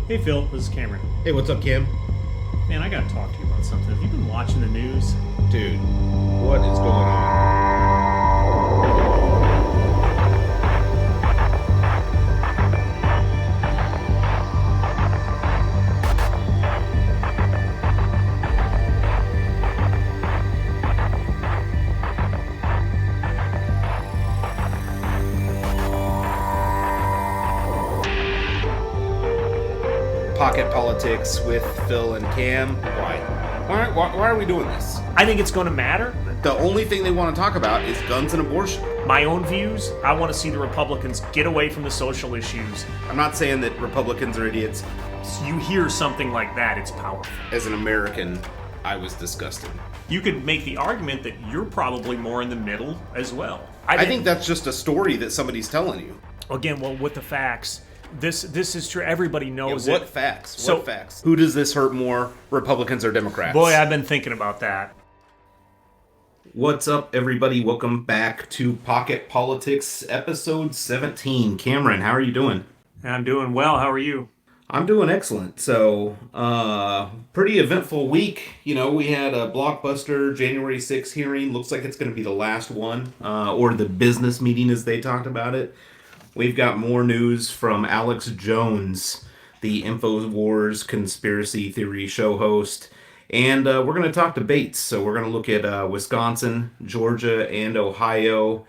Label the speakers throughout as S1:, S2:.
S1: Hey Phil, this is Cameron.
S2: Hey, what's up, Cam?
S1: Man, I gotta talk to you about something. Have you been watching the news?
S2: Dude, what is going on? Pocket politics with Phil and Cam. Why are we doing this?
S1: I think it's gonna matter.
S2: The only thing they want to talk about is guns and abortion.
S1: My own views, I want to see the Republicans get away from the social issues.
S2: I'm not saying that Republicans are idiots.
S1: You hear something like that, it's powerful.
S2: As an American, I was disgusted.
S1: You could make the argument that you're probably more in the middle as well.
S2: I think that's just a story that somebody's telling you.
S1: Again, well, with the facts, this is true. Everybody knows
S2: What
S1: it.
S2: facts?
S1: So-
S2: What facts? Who does this hurt more, Republicans or Democrats?
S1: Boy, I've been thinking about that.
S2: What's up, everybody? Welcome back to Pocket Politics, episode 17. Cameron, how are you doing?
S1: I'm doing well. How are you?
S2: I'm doing excellent. So, pretty eventful week. You know, we had a blockbuster January 6th hearing. Looks like it's going to be the last one, or the business meeting as they talked about it. We've got more news from Alex Jones, the InfoWars conspiracy theory show host. And we're going to talk debates. So we're going to look at Wisconsin, Georgia, and Ohio,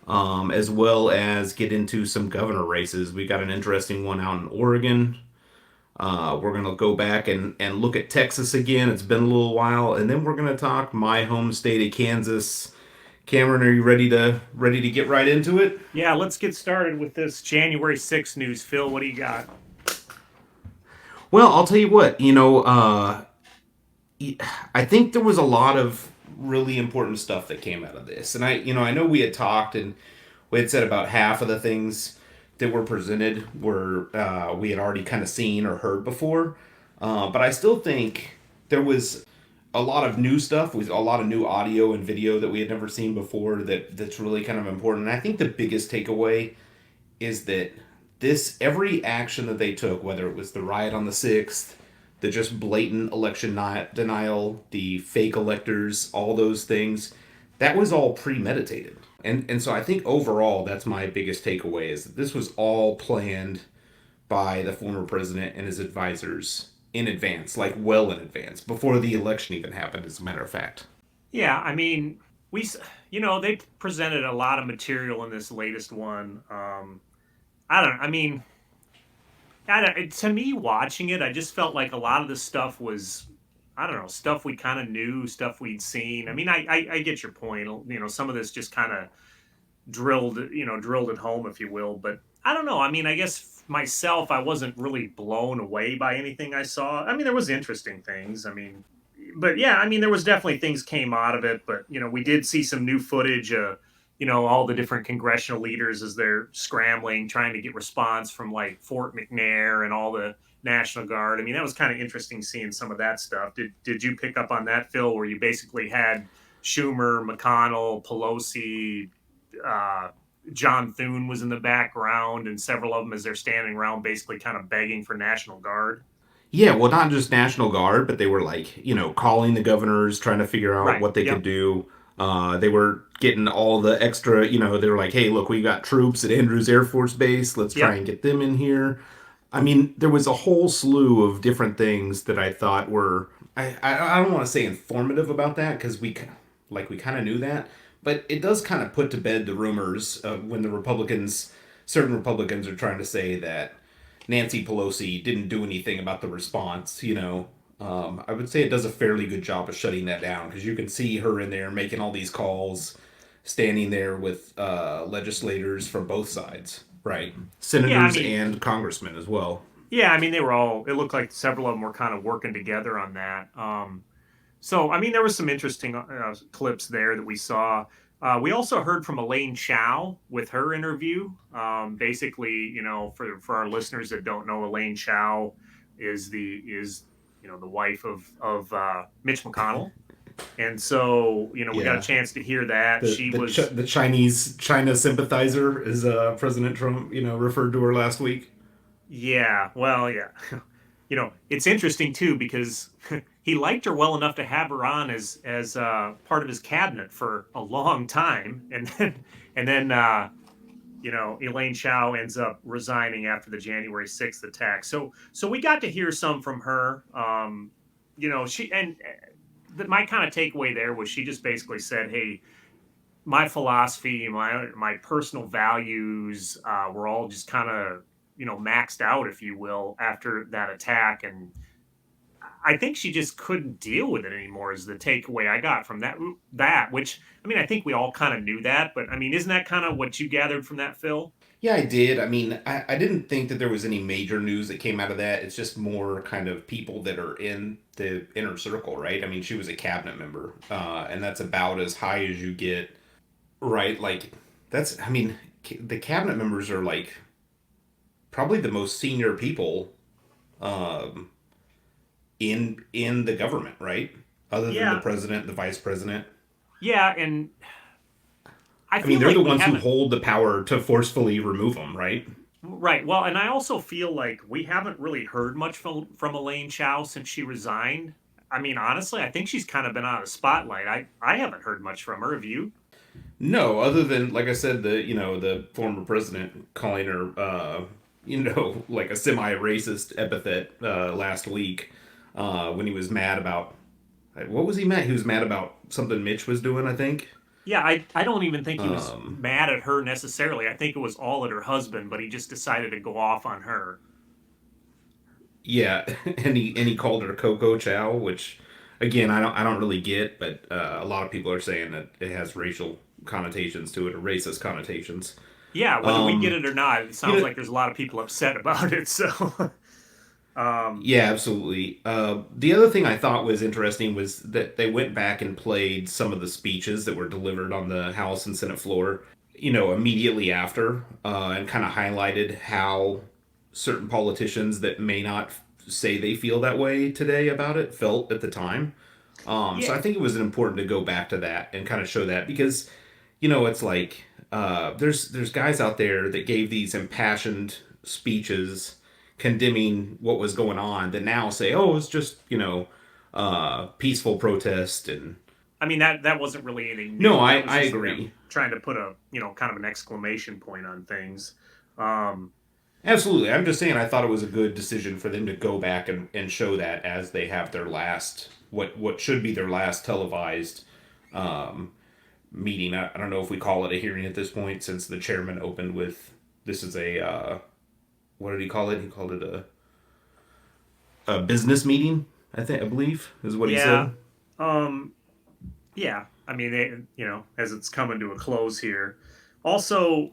S2: as well as get into some governor races. We got an interesting one out in Oregon. We're going to go back and look at Texas again. It's been a little while. And then we're going to talk my home state of Kansas. Cameron, are you ready to get right into it?
S1: Yeah, let's get started with this January 6th news. Phil, what do you got?
S2: Well, I'll tell you what, I think there was a lot of really important stuff that came out of this. And I know we had talked and we had said about half of the things that were presented were we had already kind of seen or heard before. But I still think there was a lot of new stuff, with a lot of new audio and video that we had never seen before that's really kind of important. And I think the biggest takeaway is that every action that they took, whether it was the riot on the 6th, the just blatant election denial, the fake electors, all those things, that was all premeditated. And so I think overall, that's my biggest takeaway, is that this was all planned by the former president and his advisors in advance, like well in advance, before the election even happened, as a matter of fact.
S1: Yeah, I mean, they presented a lot of material in this latest one. To me, watching it, I just felt like a lot of the stuff was, stuff we kind of knew, stuff we'd seen. I mean, I get your point. Some of this just kind of drilled it home, if you will. But I don't know. I mean, I guess myself, I wasn't really blown away by anything I saw. I mean, there was interesting things. There was definitely things came out of it. But, we did see some new footage, all the different congressional leaders as they're scrambling, trying to get response from like Fort McNair and all the National Guard. I mean, that was kind of interesting seeing some of that stuff. Did you pick up on that, Phil, where you basically had Schumer, McConnell, Pelosi, John Thune was in the background, and several of them as they're standing around basically kind of begging for National Guard?
S2: Yeah, well, not just National Guard, but they were like, calling the governors, trying to figure out what they could do. They were getting all the extra, they were like, hey, look, we got troops at Andrews Air Force Base. Let's try and get them in here. I mean, there was a whole slew of different things that I thought were, I don't want to say informative about that, because we kind of knew that. But it does kind of put to bed the rumors when certain Republicans are trying to say that Nancy Pelosi didn't do anything about the response, I would say it does a fairly good job of shutting that down, because you can see her in there making all these calls, standing there with legislators from both sides, right? Senators and congressmen as well.
S1: Yeah, I mean, it looked like several of them were kind of working together on that. There was some interesting clips there that we saw. We also heard from Elaine Chao with her interview. Basically, for our listeners that don't know, Elaine Chao is the wife of Mitch McConnell. And so, we got a chance to hear that.
S2: The China sympathizer, as President Trump, referred to her last week.
S1: Yeah, well, yeah. it's interesting too because he liked her well enough to have her on as part of his cabinet for a long time, and then Elaine Chao ends up resigning after the January 6th attack. So we got to hear some from her. She and my kind of takeaway there was she just basically said, "Hey, my philosophy, my personal values were all just kind of maxed out, if you will, after that attack, and I think she just couldn't deal with it anymore. Is the takeaway I got from that? Which I mean, I think we all kind of knew that, but I mean, isn't that kind of what you gathered from that, Phil?
S2: Yeah, I did. I mean, I didn't think that there was any major news that came out of that. It's just more kind of people that are in the inner circle, right? I mean, she was a cabinet member, and that's about as high as you get, right? Like, I mean, the cabinet members are like probably the most senior people um, in the government, right? Other than the
S1: Yeah,
S2: president, the vice president.
S1: yeah, and I
S2: I mean,
S1: feel
S2: they're
S1: like
S2: the
S1: we
S2: ones who
S1: haven't.
S2: hold the power to forcefully remove them, right?
S1: Right. Well, and I also feel like we haven't really heard much from Elaine Chao since she resigned. I mean, honestly, I think she's kind of been out of the spotlight. I haven't heard much from her. Have you?
S2: No, other than like I said, the former president calling her like a semi-racist epithet last week when he was mad about what was he mad? He was mad about something Mitch was doing, I think.
S1: Yeah, I don't even think he was
S2: Um,
S1: mad at her necessarily. I think it was all at her husband, but he just decided to go off on her.
S2: yeah, and he called her Coco Chow, which again I don't really get, but a lot of people are saying that it has racial connotations to it or racist connotations.
S1: Yeah, whether we get
S2: Um,
S1: it or not, it
S2: you
S1: sounds
S2: know,
S1: like there's a lot of people upset about it. So, um,
S2: Yeah, absolutely. The other thing I thought was interesting was that they went back and played some of the speeches that were delivered on the House and Senate floor, immediately after, and kind of highlighted how certain politicians that may not say they feel that way today about it felt at the time. So
S1: yeah,
S2: I think it was important to go back to that and kind of show that because, it's like there's guys out there that gave these impassioned speeches condemning what was going on that now say, oh, it's just peaceful protest and
S1: I mean that wasn't really anything
S2: no,
S1: new.
S2: I
S1: That was
S2: I
S1: just them
S2: agree.
S1: trying to put a kind of an exclamation point on things. Um,
S2: Absolutely. I'm just saying I thought it was a good decision for them to go back and show that as they have their last what should be their last televised um, meeting. I don't know if we call it a hearing at this point since the chairman opened with this is a what did he call it? He called it a business meeting. I believe is what he
S1: yeah,
S2: said.
S1: um, yeah. I mean, as it's coming to a close here. Also,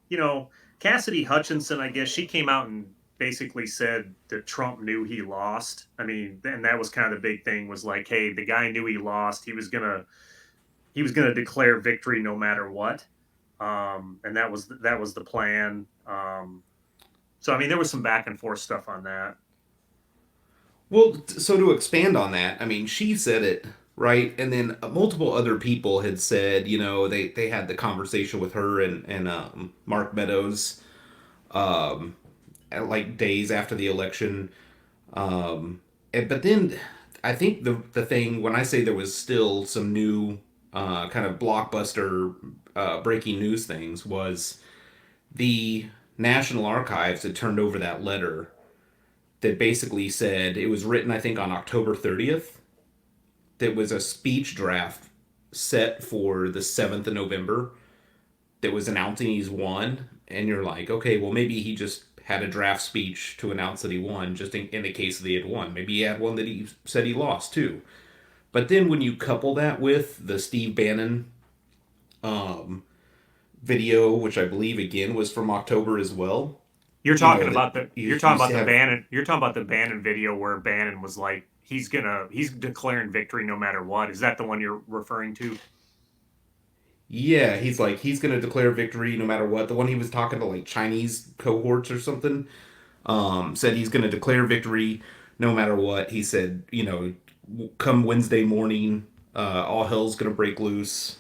S1: you know, Cassidy Hutchinson, I guess she came out and basically said that Trump knew he lost. I mean, and that was kind of the big thing was like, hey, the guy knew he lost. He was gonna declare victory no matter what. And that was the plan. So I mean, there was some back and forth stuff on that.
S2: Well, so to expand on that, I mean, she said it right, and then multiple other people had said, they had the conversation with her and Mark Meadows, um, like days after the election. But then I think the thing when I say there was still some new kind of blockbuster breaking news things was the National Archives had turned over that letter that basically said it was written I think on October 30th. That was a speech draft set for the 7th of November that was announcing he's won, and you're like, okay, well maybe he just had a draft speech to announce that he won, just in the case that he had won. Maybe he had one that he said he lost too. But then when you couple that with the Steve Bannon um, video, which I believe again was from October as well,
S1: You're
S2: you
S1: talking
S2: know that
S1: about the
S2: you
S1: you're
S2: you
S1: talking about the
S2: have
S1: Bannon you're talking about the Bannon video where Bannon was like he's declaring victory no matter what. Is that the one you're referring to?
S2: yeah, he's like he's gonna declare victory no matter what. The one he was talking to like Chinese cohorts or something said he's gonna declare victory no matter what. He said, come Wednesday morning, all hell's gonna break loose.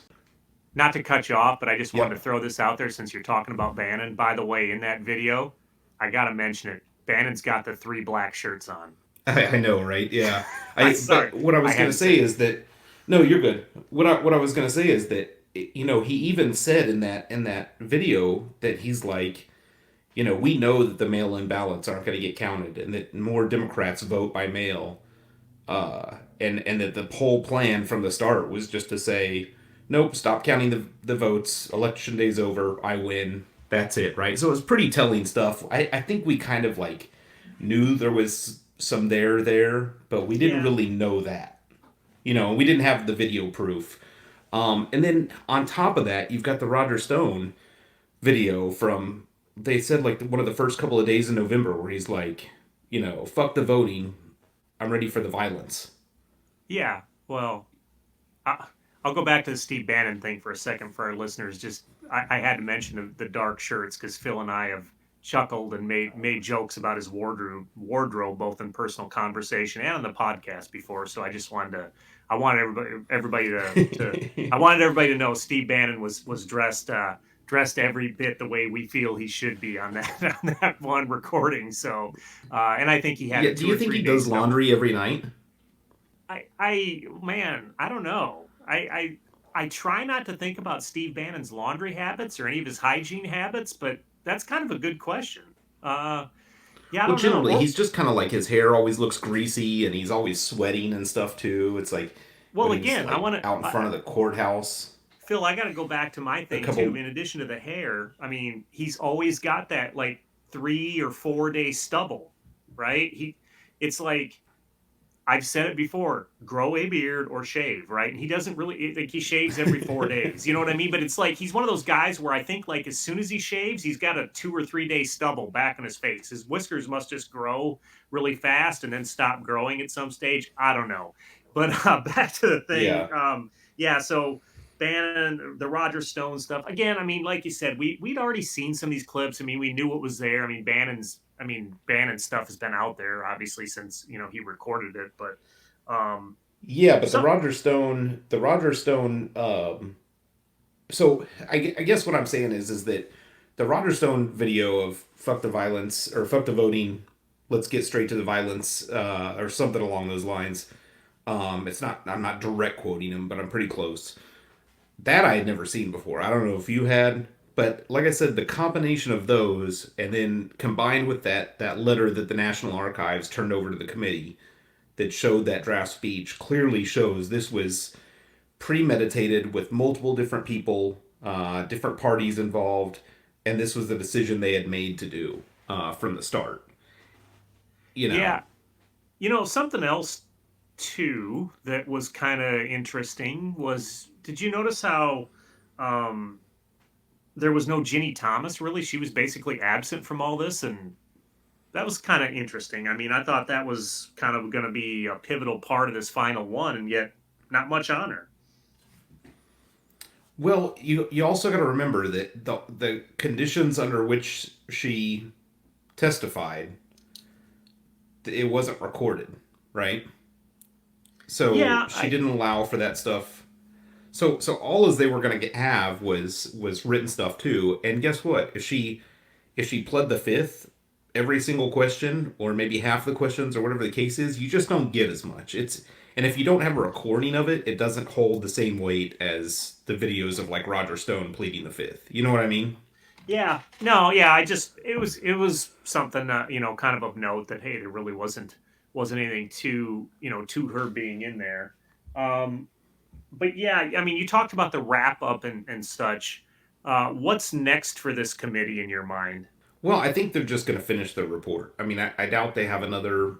S1: Not to cut you off, but I just wanted to
S2: Yep.
S1: throw this out there since you're talking about Bannon. By the way, in that video, I got to mention it. Bannon's got the 3 black shirts on.
S2: I know, right? Yeah.
S1: I
S2: But
S1: sorry,
S2: what I
S1: I
S2: was
S1: had
S2: gonna
S1: to say
S2: say
S1: it.
S2: is that no, you're good. What I was gonna say is that he even said in that video that he's like, we know that the mail-in ballots aren't going to get counted, and that more Democrats vote by mail, and that the whole plan from the start was just to say, nope, stop counting the votes. Election day's over. I win. That's it, right? So it was pretty telling stuff. I think we kind of like knew there was some there, but we didn't
S1: Yeah.
S2: really know that. We didn't have the video proof. And then on top of that, you've got the Roger Stone video from, they said like one of the first couple of days in November where he's like, fuck the voting. I'm ready for the violence.
S1: Yeah. Well, I, I'll go back to the Steve Bannon thing for a second for our listeners. Just I had to mention the dark shirts because Phil and I have chuckled and made jokes about his wardrobe both in personal conversation and on the podcast before. So I just wanted to I wanted everybody to I wanted everybody to know Steve Bannon was dressed every bit the way we feel he should be on that on that one recording. So and I think he had
S2: Yeah,
S1: a
S2: do
S1: two
S2: you
S1: or
S2: think
S1: three
S2: he
S1: day
S2: does
S1: stubble.
S2: laundry every night?
S1: Man, I don't know. I try not to think about Steve Bannon's laundry habits or any of his hygiene habits, but that's kind of a good question. Uh, yeah, I
S2: Well,
S1: don't know.
S2: generally, he's just kind of like his hair always looks greasy and he's always sweating and stuff too. It's like
S1: Well,
S2: when he's
S1: again, I
S2: like
S1: want
S2: out in
S1: to,
S2: front of the courthouse,
S1: Phil. I got to go back to my
S2: a
S1: thing too.
S2: couple.
S1: In addition to the hair, I mean, he's always got that like 3 or 4 day stubble, right? It's like I've said it before, grow a beard or shave, right? And he doesn't really like he shaves every 4 days. You know what I mean? But it's like he's one of those guys where I think like as soon as he shaves, he's got a 2 or 3 day stubble back on his face. His whiskers must just grow really fast and then stop growing at some stage. I don't know. But back to the thing.
S2: Yeah.
S1: Yeah, so Bannon, the Roger Stone stuff. Again, I mean, like you said, we'd already seen some of these clips. I mean, we knew what was there. Bannon stuff has been out there obviously since he recorded it, but
S2: Yeah, but
S1: so
S2: The Roger Stone. So I guess what I'm saying is that the Roger Stone video of "fuck the violence" or "fuck the voting," let's get straight to the violence, or something along those lines. It's not. I'm not direct quoting him, but I'm pretty close. That I had never seen before. I don't know if you had, but like I said, the combination of those, and then combined with that letter that the National Archives turned over to the committee that showed that draft speech, clearly shows this was premeditated with multiple different people, different parties involved, and this was the decision they had made to do from the start. You know,
S1: yeah, something else too that was kind of interesting was, did you notice how um there was no Ginny Thomas really? She was basically absent from all this, and that was kind of interesting. I mean, I thought that was kind of going to be a pivotal part of this final one, and yet not much on her.
S2: well, you also got to remember that the conditions under which she testified, it wasn't recorded, right? So
S1: Yeah,
S2: she
S1: I
S2: didn't allow for that stuff. So all as they were going to have was written stuff too. And guess what? If she pled the fifth, every single question, or maybe half the questions, or whatever the case is, you just don't get as much. And if you don't have a recording of it, it doesn't hold the same weight as the videos of like Roger Stone pleading the fifth. You know what I mean?
S1: Yeah, no, yeah, I just it was something kind of note that hey, there really wasn't anything to her being in there. Um, but yeah, I mean, you talked about the wrap up and such. What's next for this committee in your mind?
S2: Well, I think they're just going to finish the report. I mean, I doubt they have another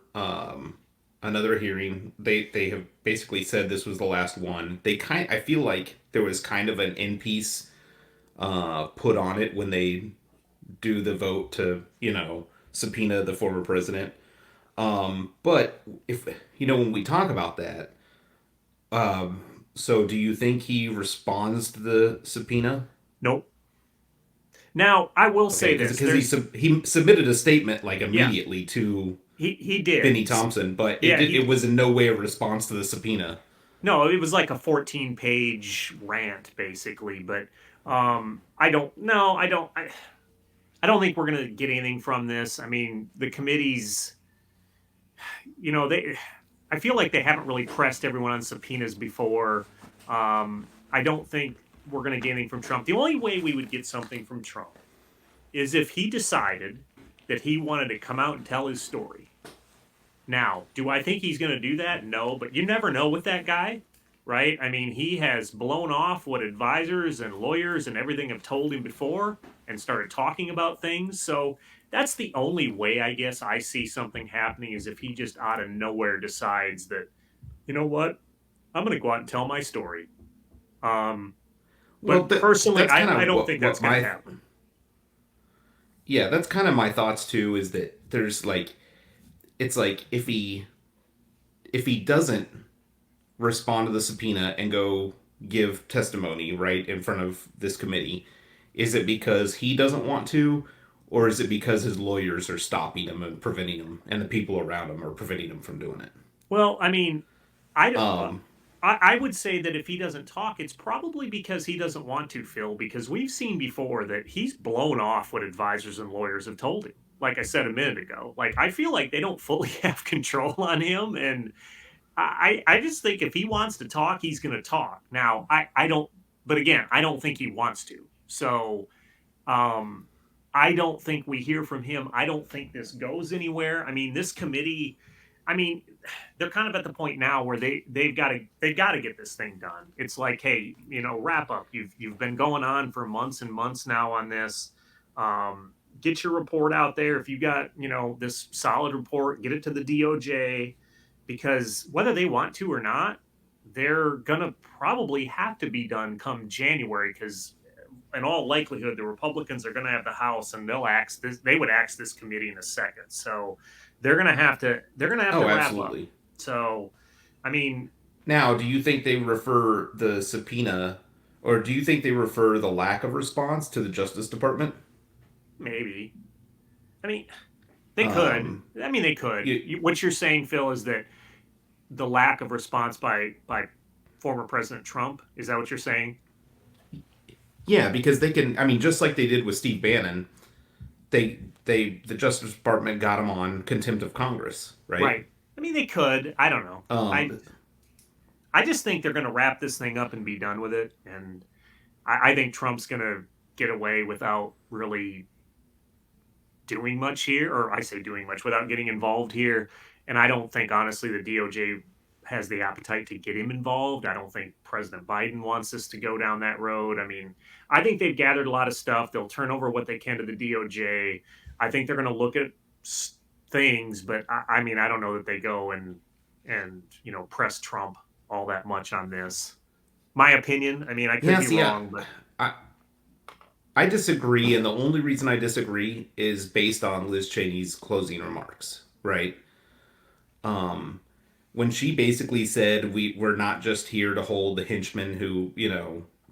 S2: hearing. They have basically said this was the last one. I feel like there was kind of an end piece put on it when they do the vote to subpoena the former president. But if when we talk about that, so do you think he responds to the subpoena?
S1: Nope. Now I will
S2: Okay,
S1: say
S2: because
S1: this:
S2: because he
S1: there's
S2: sub- he submitted a statement like
S1: yeah,
S2: immediately to
S1: he did.
S2: Benny Thompson, but
S1: Yeah,
S2: it was in no way a response to the subpoena.
S1: no, it was like a 14-page rant basically, but I don't know. I don't. I don't think we're going to get anything from this. I mean, the committees, they I feel like they haven't really pressed everyone on subpoenas before. I don't think we're going to get anything from Trump. The only way we would get something from Trump is if he decided that he wanted to come out and tell his story. Now, do I think he's going to do that? No, but you never know with that guy, right? I mean, he has blown off what advisors and lawyers and everything have told him before and started talking about things. So that's the only way I guess I see something happening is if he just out of nowhere decides that, you know what, I'm going to go out and tell my story.
S2: Well,
S1: But personally,
S2: that's kind
S1: I
S2: of
S1: don't think that's
S2: what
S1: going to
S2: my
S1: happen.
S2: yeah, that's kind of my thoughts too. Is that there's like it's like if he doesn't respond to the subpoena and go give testimony right in front of this committee, is it because he doesn't want to, or is it because his lawyers are stopping him and preventing him, and the people around him are preventing him from doing it?
S1: Well, I mean, I,
S2: Um,
S1: I would say that if he doesn't talk, it's probably because he doesn't want to, Phil, because we've seen before that he's blown off what advisors and lawyers have told him. Like I said a minute ago, like I feel like they don't fully have control on him. And I just think if he wants to talk, he's going to talk. Now, I don't, but again, I don't think he wants to. So, um, I don't think we hear from him. I don't think this goes anywhere. I mean, this committee, I mean, they're kind of at the point now where they've got to get this thing done. It's like, hey, wrap up. You've been going on for months and months now on this. Get your report out there. If you got this solid report, get it to the DOJ because whether they want to or not, they're gonna probably have to be done come January because in all likelihood, the Republicans are going to have the House, and they'll axe this. They would axe this committee in a second. So they're going to have to. They're going to have to
S2: oh,
S1: wrap up.
S2: absolutely.
S1: So, I mean,
S2: Now, do you think they refer the subpoena, or do you think they refer the lack of response to the Justice Department?
S1: maybe. I mean, they could.
S2: Um,
S1: I mean, they could.
S2: you,
S1: What you're saying, Phil, is that the lack of response by former President Trump. Is that what you're saying?
S2: yeah, because they can. I mean, just like they did with Steve Bannon, the Justice Department got him on contempt of Congress, right?
S1: Right. I mean, they could. I don't know. I
S2: Um,
S1: I just think they're going to wrap this thing up and be done with it. And I think Trump's going to get away without really doing much here, or I say doing much without getting involved here. And I don't think, honestly, the DOJ has the appetite to get him involved. I don't think President Biden wants us to go down that road. I mean, I think they've gathered a lot of stuff. They'll turn over what they can to the DOJ. I think they're going to look at things, but I mean, I don't know that they go and press Trump all that much on this. My opinion. I mean, I could
S2: yeah,
S1: be
S2: see,
S1: wrong, but
S2: I I disagree, and the only reason I disagree is based on Liz Cheney's closing remarks, right? Um, when she basically said we're not just here to hold the henchmen who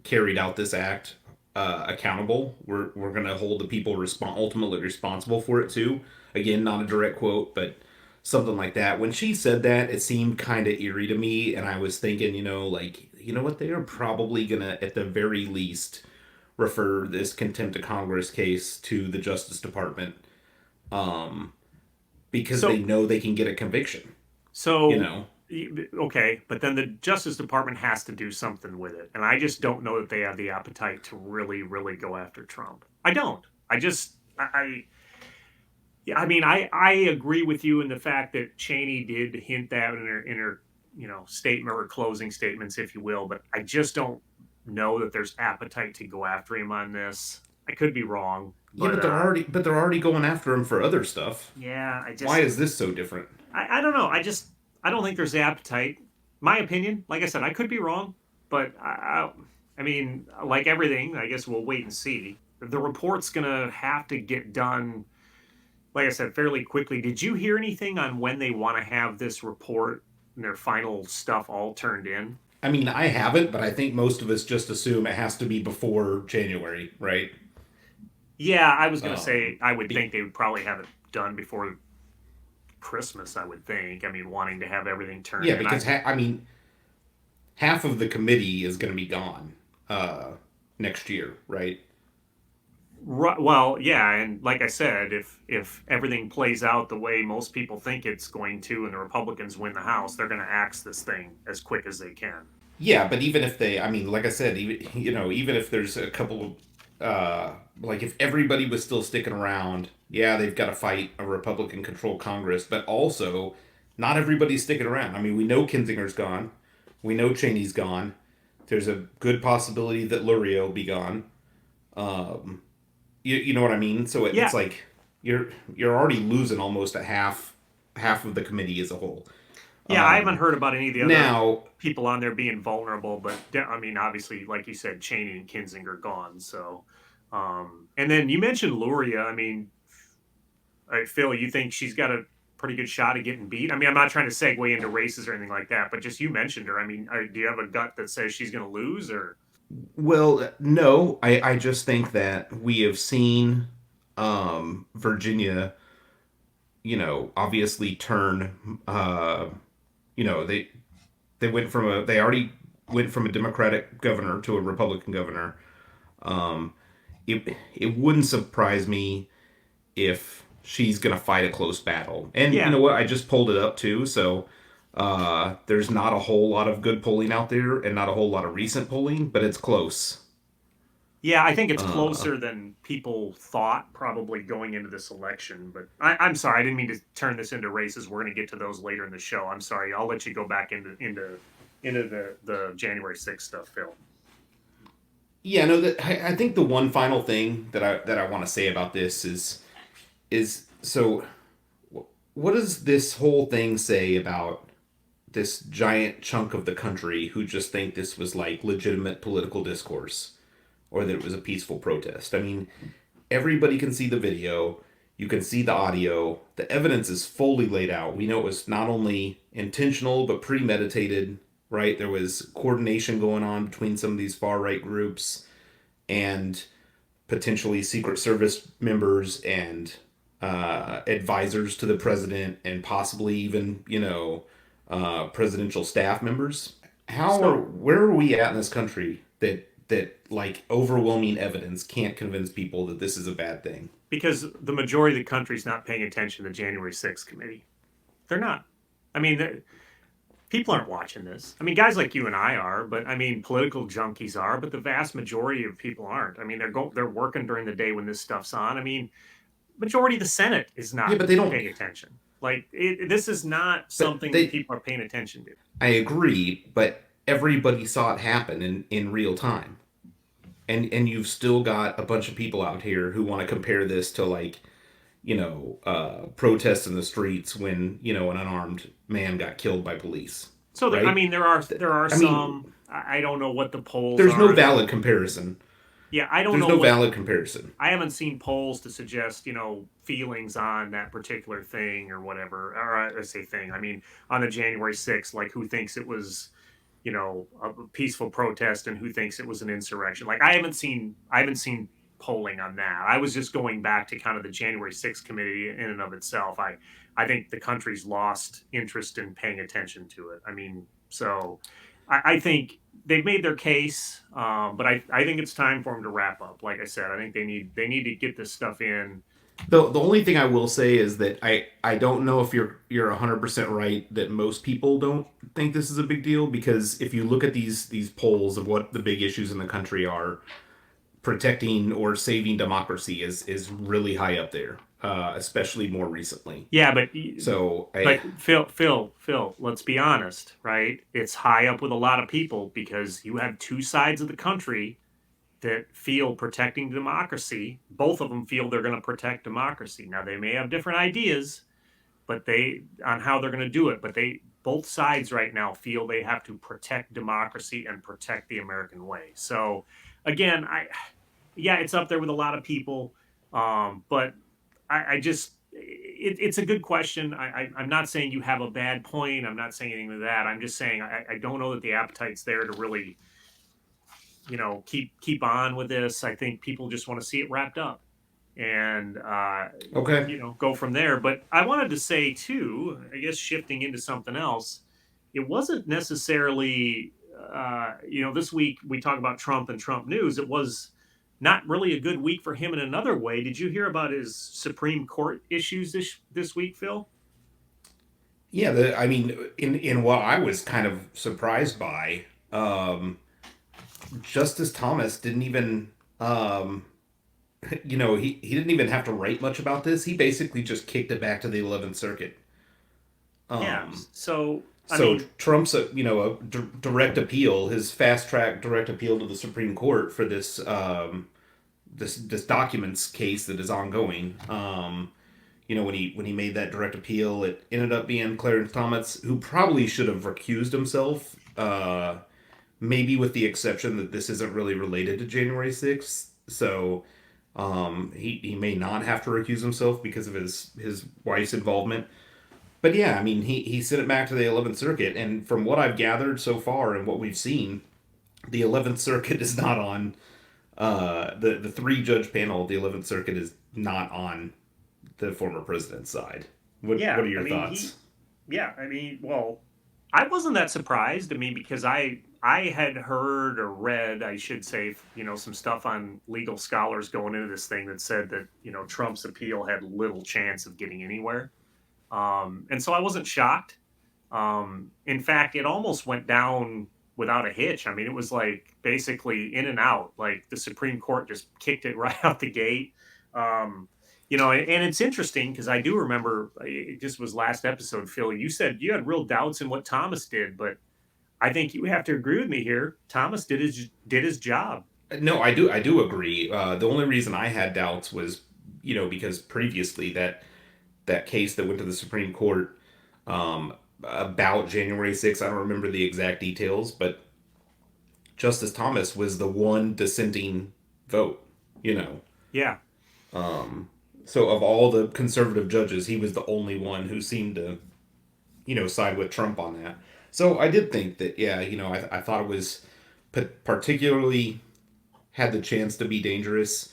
S2: carried out this act accountable. We're gonna hold the people ultimately responsible for it too. Again, not a direct quote, but something like that. When she said that, it seemed kind of eerie to me, and I was thinking, like what, they are probably gonna at the very least refer this contempt of Congress case to the Justice Department, um, because they
S1: so
S2: know they can get a conviction. You
S1: so
S2: know,
S1: okay, but then the Justice Department has to do something with it, and I just don't know that they have the appetite to really, really go after Trump. I don't. I just yeah. I mean, I agree with you in the fact that Cheney did hint that in her statement or closing statements, if you will, but I just don't know that there's appetite to go after him on this. I could be wrong,
S2: yeah,
S1: but
S2: but they're already going after him for other stuff.
S1: yeah,
S2: Why is this so different?
S1: I don't know. I don't think there's the appetite. My opinion, like I said, I could be wrong, but I mean, like everything, I guess we'll wait and see. The report's gonna have to get done, like I said, fairly quickly. Did you hear anything on when they want to have this report and their final stuff all turned in?
S2: I mean, I haven't, but I think most of us just assume it has to be before January, right?
S1: Yeah, I was gonna
S2: Um,
S1: say I would think
S2: be,
S1: they would probably have it done before Christmas. I would think. I mean, wanting to have everything turned
S2: yeah,
S1: in.
S2: because I mean, half of the committee is going to be gone uh, next year, right?
S1: Well, yeah, and like I said, if everything plays out the way most people think it's going to, and the Republicans win the House, they're going to axe this thing as quick as they can.
S2: Yeah, but even if they, I mean, like I said, even even if there's a couple, like if everybody was still sticking around, yeah, they've got to fight a Republican-controlled Congress, but also not everybody's sticking around. I mean, we know Kinzinger's gone, we know Cheney's gone. There's a good possibility that Luria will be gone. Um, you know what I mean? So it's
S1: Yeah,
S2: like you're already losing almost a half of the committee as a whole.
S1: yeah, I haven't
S2: Um,
S1: heard about any of the other
S2: now,
S1: people on there being vulnerable, but I mean, obviously, like you said, Cheney and Kinzinger gone. So, and then you mentioned Luria. I mean, Phil, you think she's got a pretty good shot at getting beat? I mean, I'm not trying to segue into races or anything like that, but just you mentioned her. I mean, do you have a gut that says she's going to lose, or
S2: well, no, I just think that we have seen Virginia, obviously turn. You know, they went from a they already went from a Democratic governor to a Republican governor. Um, it wouldn't surprise me if she's gonna fight a close battle. And you
S1: yeah,
S2: know what? I just pulled it up too, so there's not a whole lot of good polling out there, and not a whole lot of recent polling, but it's close.
S1: yeah, I think it's
S2: Uh,
S1: closer than people thought probably going into this election. But I'm sorry, I didn't mean to turn this into races. We're going to get to those later in the show. I'm sorry. I'll let you go back into the January 6th stuff, Phil.
S2: yeah, no, that I think the one final thing that I want to say about this is so what does this whole thing say about this giant chunk of the country who just think this was like legitimate political discourse or that it was a peaceful protest? I mean, everybody can see the video, you can see the audio, the evidence is fully laid out. We know it was not only intentional but premeditated, right? There was coordination going on between some of these far right groups and potentially Secret Service members and advisors to the president and possibly even, presidential staff members.
S1: So,
S2: Where are we at in this country that like overwhelming evidence can't convince people that this is a bad thing?
S1: because the majority of the country's not paying attention to the January 6th committee. They're not. I mean, people aren't watching this. I mean, guys like you and I are, but I mean, political junkies are, but the vast majority of people aren't. I mean, they're working during the day when this stuff's on. I mean, majority of the Senate is
S2: Yeah,
S1: not
S2: but they don't.
S1: paying attention. Like this is not
S2: But
S1: something that
S2: they.
S1: people are paying attention to.
S2: I agree, but everybody saw it happen in real time, and you've still got a bunch of people out here who want to compare this to like protests in the streets when an unarmed man got killed by police,
S1: So I
S2: right?
S1: mean, there are
S2: I mean,
S1: some. I don't know what the polls
S2: there's no
S1: are.
S2: valid comparison.
S1: Yeah, I don't
S2: There's
S1: know
S2: no
S1: what.
S2: valid comparison.
S1: I haven't seen polls to suggest feelings on that particular thing or whatever. Or I say thing. I mean, on the January 6th, like who thinks it was a peaceful protest and who thinks it was an insurrection. Like I haven't seen polling on that. I was just going back to kind of the January 6th committee in and of itself. I think the country's lost interest in paying attention to it. I mean, so I think they've made their case, but I think it's time for them to wrap up. Like I said, I think they need to get this stuff in.
S2: The only thing I will say is that I don't know if you're 100% right that most people don't think this is a big deal, because if you look at these polls of what the big issues in the country are, protecting or saving democracy is really high up there, especially more recently.
S1: Yeah, but
S2: So
S1: but Phil, let's be honest, right? It's high up with a lot of people because you have two sides of the country that feel protecting democracy. Both of them feel they're going to protect democracy. Now they may have different ideas, but they on how they're going to do it. But they both sides right now feel they have to protect democracy and protect the American way. So again, yeah, it's up there with a lot of people, but I just it's a good question. I'm not saying you have a bad point. I'm not saying anything to that. I'm just saying I don't know that the appetite's there to really keep on with this. I think people just want to see it wrapped up and
S2: okay,
S1: go from there. But I wanted to say too, I guess shifting into something else, it wasn't necessarily this week we talk about Trump and Trump news. It was not really a good week for him in another way. Did you hear about his Supreme Court issues this week, Phil?
S2: Yeah, I mean, in what I was kind of surprised by, Justice Thomas didn't even, um, he didn't even have to write much about this. He basically just kicked it back to the 11th Circuit.
S1: Yeah.
S2: Um,
S1: So I
S2: so
S1: mean,
S2: Trump's, direct appeal, his fast track direct appeal to the Supreme Court for this documents case that is ongoing. When he made that direct appeal, it ended up being Clarence Thomas, who probably should have recused himself. Maybe with the exception that this isn't really related to January 6th, so he may not have to recuse himself because of his wife's involvement. But yeah, I mean, he sent it back to the 11th Circuit, and from what I've gathered so far and what we've seen, the 11th Circuit is not on. The three judge panel of the 11th Circuit is not on the former president's side. What
S1: yeah.
S2: are
S1: I
S2: your
S1: mean,
S2: thoughts?
S1: well, I wasn't that surprised. I mean, because I had heard or read, I should say, some stuff on legal scholars going into this thing that said that Trump's appeal had little chance of getting anywhere. And so I wasn't shocked. In fact, it almost went down without a hitch. I mean, it was like basically in and out. Like the Supreme Court just kicked it right out the gate. Um, and it's interesting because I do remember it just was last episode, Phil. You said you had real doubts in what Thomas did, but I think you have to agree with me here. Thomas did his job.
S2: No, I do agree. The only reason I had doubts was, because previously that case that went to the Supreme Court about January 6th, I don't remember the exact details, but Justice Thomas was the one dissenting vote. You know,
S1: Yeah,
S2: so of all the conservative judges, he was the only one who seemed to side with Trump on that. So I did think that, yeah, I thought it was particularly had the chance to be dangerous.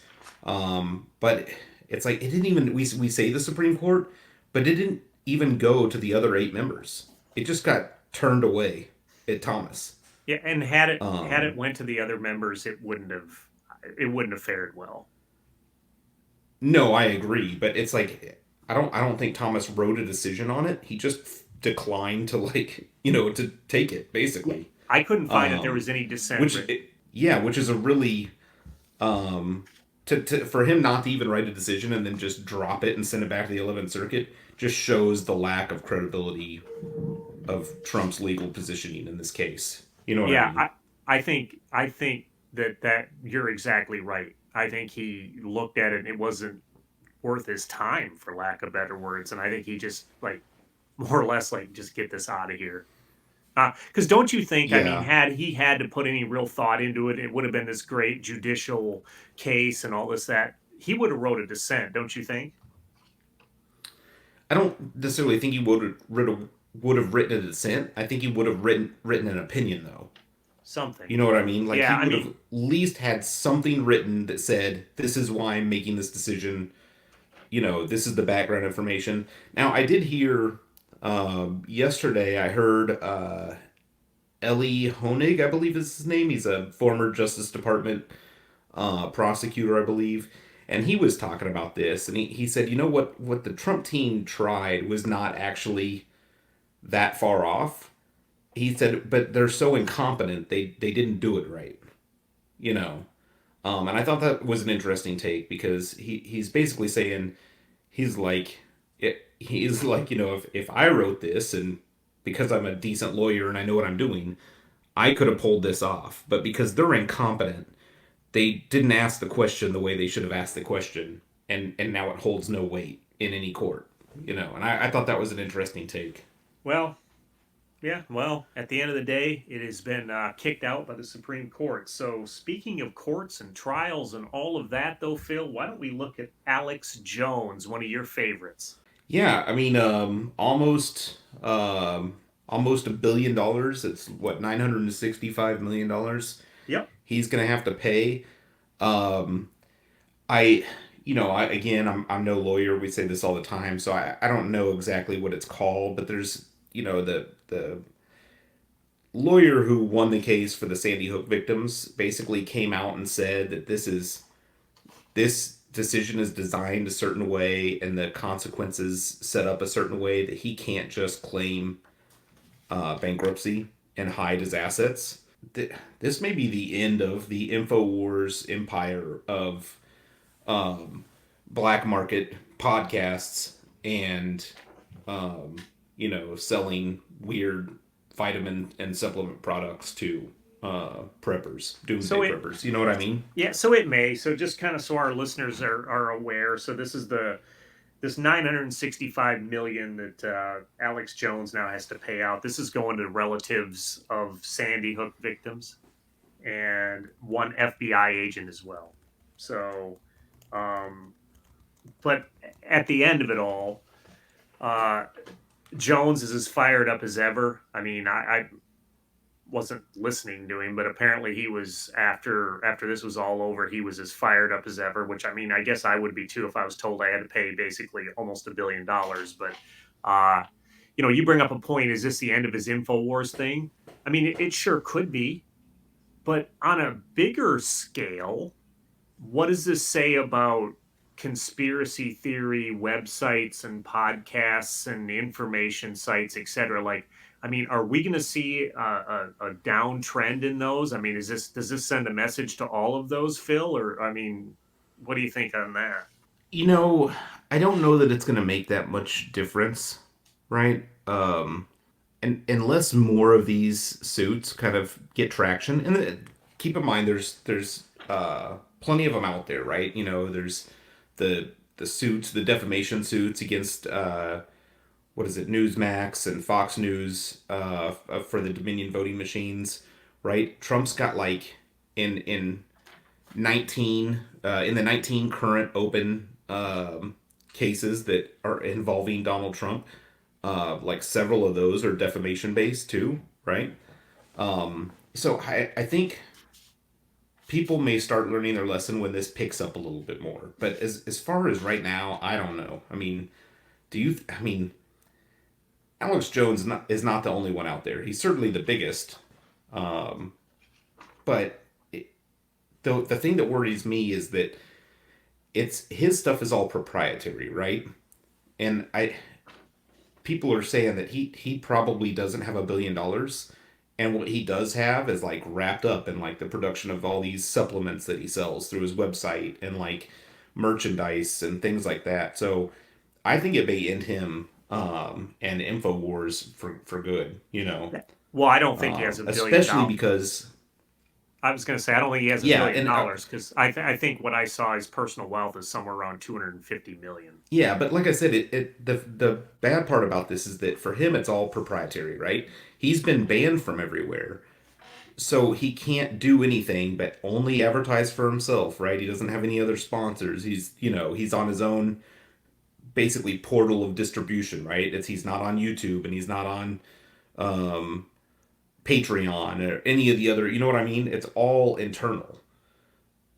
S2: But it's like it didn't even we say the Supreme Court, but it didn't even go to the other 8 members. It just got turned away at Thomas.
S1: yeah. And had it
S2: Um,
S1: went to the other members, it wouldn't have fared well.
S2: no, I agree, but it's like I don't think Thomas wrote a decision on it. He just declined to to take it
S1: Yeah.
S2: basically.
S1: I couldn't find that there
S2: Um,
S1: was any dissent
S2: which
S1: written.
S2: yeah, which is a really um for him not to even write a decision and then just drop it and send it back to the 11th Circuit just shows the lack of credibility of Trump's legal positioning in this case. You know what I
S1: Yeah,
S2: mean?
S1: I think that you're exactly right. I think he looked at it and it wasn't worth his time, for lack of better words. And I think he just like more or less like just get this out of here. Because don't you think? I mean,
S2: Yeah.
S1: had he had to put any real thought into it, it would have been this great judicial case and all this that he would have wrote a dissent. Don't you think?
S2: I don't necessarily think he would have written a dissent. I think he would have written an opinion though.
S1: Something.
S2: You know what I mean? Like
S1: Yeah,
S2: he
S1: I
S2: would have at
S1: mean,
S2: least had something written that said, "This is why I'm making this decision. This is the background information." Now, I did hear yesterday. I heard Ellie Honig, I believe is his name. He's a former Justice Department prosecutor, I believe, and he was talking about this, and he said, what the Trump team tried was not actually that far off. He said, but they're so incompetent, they didn't do it right. You know, and I thought that was an interesting take because he's basically saying he's like if I wrote this and because I'm a decent lawyer and I know what I'm doing, I could have pulled this off, but because they're incompetent, they didn't ask the question the way they should have asked the question, and now it holds no weight in any court. And I thought that was an interesting take.
S1: well, yeah, well, at the end of the day, it has been kicked out by the Supreme Court. So, speaking of courts and trials and all of that, though, Phil, why don't we look at Alex Jones, one of your favorites?
S2: Yeah, I mean, almost $1 billion. It's what, $965 million.
S1: Yep.
S2: He's gonna have to pay. Um, I, again, I'm no lawyer. We say this all the time, so I don't know exactly what it's called, but there's, the lawyer who won the case for the Sandy Hook victims basically came out and said that this is this decision is designed a certain way and the consequences set up a certain way that he can't just claim bankruptcy and hide his assets. This may be the end of the InfoWars empire of black market podcasts and selling weird vitamin and supplement products to preppers, doomsday preppers. You know what I mean?
S1: Yeah, so it may. So just kind of so our listeners are aware. So this is this 965 million that Alex Jones now has to pay out. This is going to relatives of Sandy Hook victims and one FBI agent as well. So, but at the end of it all, uh, Jones is as fired up as ever. I mean, I wasn't listening to him, but apparently he was after this was all over, he was as fired up as ever. Which I mean, I guess I would be too if I was told I had to pay basically almost $1 billion. But uh, you bring up a point. Is this the end of his Infowars thing? I mean, it sure could be, but on a bigger scale, what does this say about conspiracy theory websites and podcasts and information sites, etc.? Like, I mean, are we going to see a downtrend in those? I mean, does this send a message to all of those, Phil? Or I mean, what do you think on that?
S2: You know, I don't know that it's going to make that much difference, right? And unless more of these suits kind of get traction, and keep in mind, there's plenty of them out there, right? There's the suits, the defamation suits against what is it, Newsmax and Fox News for the Dominion voting machines, right? Trump's got like in 19 in the 19 current open cases that are involving Donald Trump. Like several of those are defamation based too, right? So I think people may start learning their lesson when this picks up a little bit more. But as far as right now, I don't know. I mean, I mean, Alex Jones is not the only one out there. He's certainly the biggest. But the thing that worries me is that his stuff is all proprietary, right? And people are saying that he probably doesn't have $1 billion, and what he does have is like wrapped up in like the production of all these supplements that he sells through his website and like merchandise and things like that. So I think it may end him and Infowars for good.
S1: Well, I don't think he has $1 billion.
S2: Especially because
S1: I was going to say I don't think he has $1 billion because I think what I saw his personal wealth is somewhere around 250 million.
S2: Yeah, but like I said, the bad part about this is that for him it's all proprietary, right? He's been banned from everywhere, so he can't do anything but only advertise for himself, right? He doesn't have any other sponsors. He's on his own basically portal of distribution, right? He's not on YouTube and he's not on Patreon or any of the other, you know what I mean? It's all internal.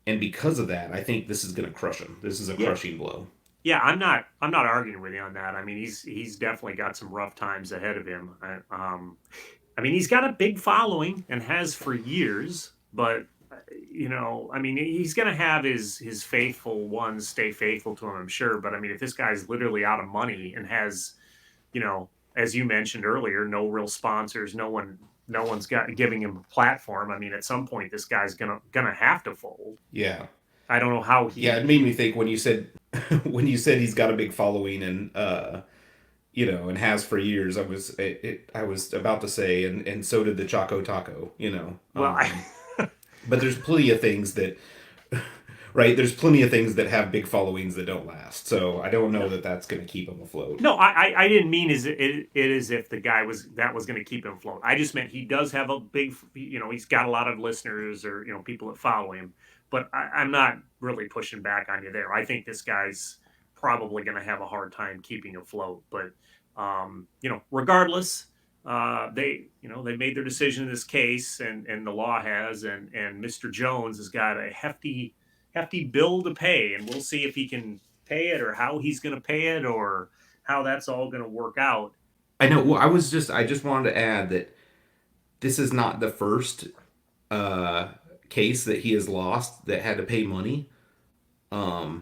S2: And because of that, I think this is going to crush him. This is a crushing blow.
S1: Yeah, I'm not arguing with you on that. I mean, he's definitely got some rough times ahead of him. I mean, he's got a big following and has for years, but I mean, he's going to have his faithful ones stay faithful to him, I'm sure. But I mean, if this guy's literally out of money and has, as you mentioned earlier, no real sponsors, no one's giving him a platform. I mean, at some point, this guy's gonna have to fold.
S2: Yeah.
S1: I don't know how he.
S2: Yeah, it made me think when you said he's got a big following and and has for years. I was about to say, and so did the Choco Taco.
S1: Well,
S2: but there's plenty of things that. Right, there's plenty of things that have big followings that don't last. So I don't know that that's going to keep him afloat.
S1: No, I didn't mean it as if the guy was going to keep him afloat. I just meant he does have a big, he's got a lot of listeners or people that follow him. But I'm not really pushing back on you there. I think this guy's probably going to have a hard time keeping afloat. But regardless, they made their decision in this case, and the law has, and Mr. Jones has got a hefty bill to pay, and we'll see if he can pay it or how he's going to pay it or how that's all going to work out.
S2: I know. Well, I just wanted to add that this is not the first case that he has lost that had to pay money.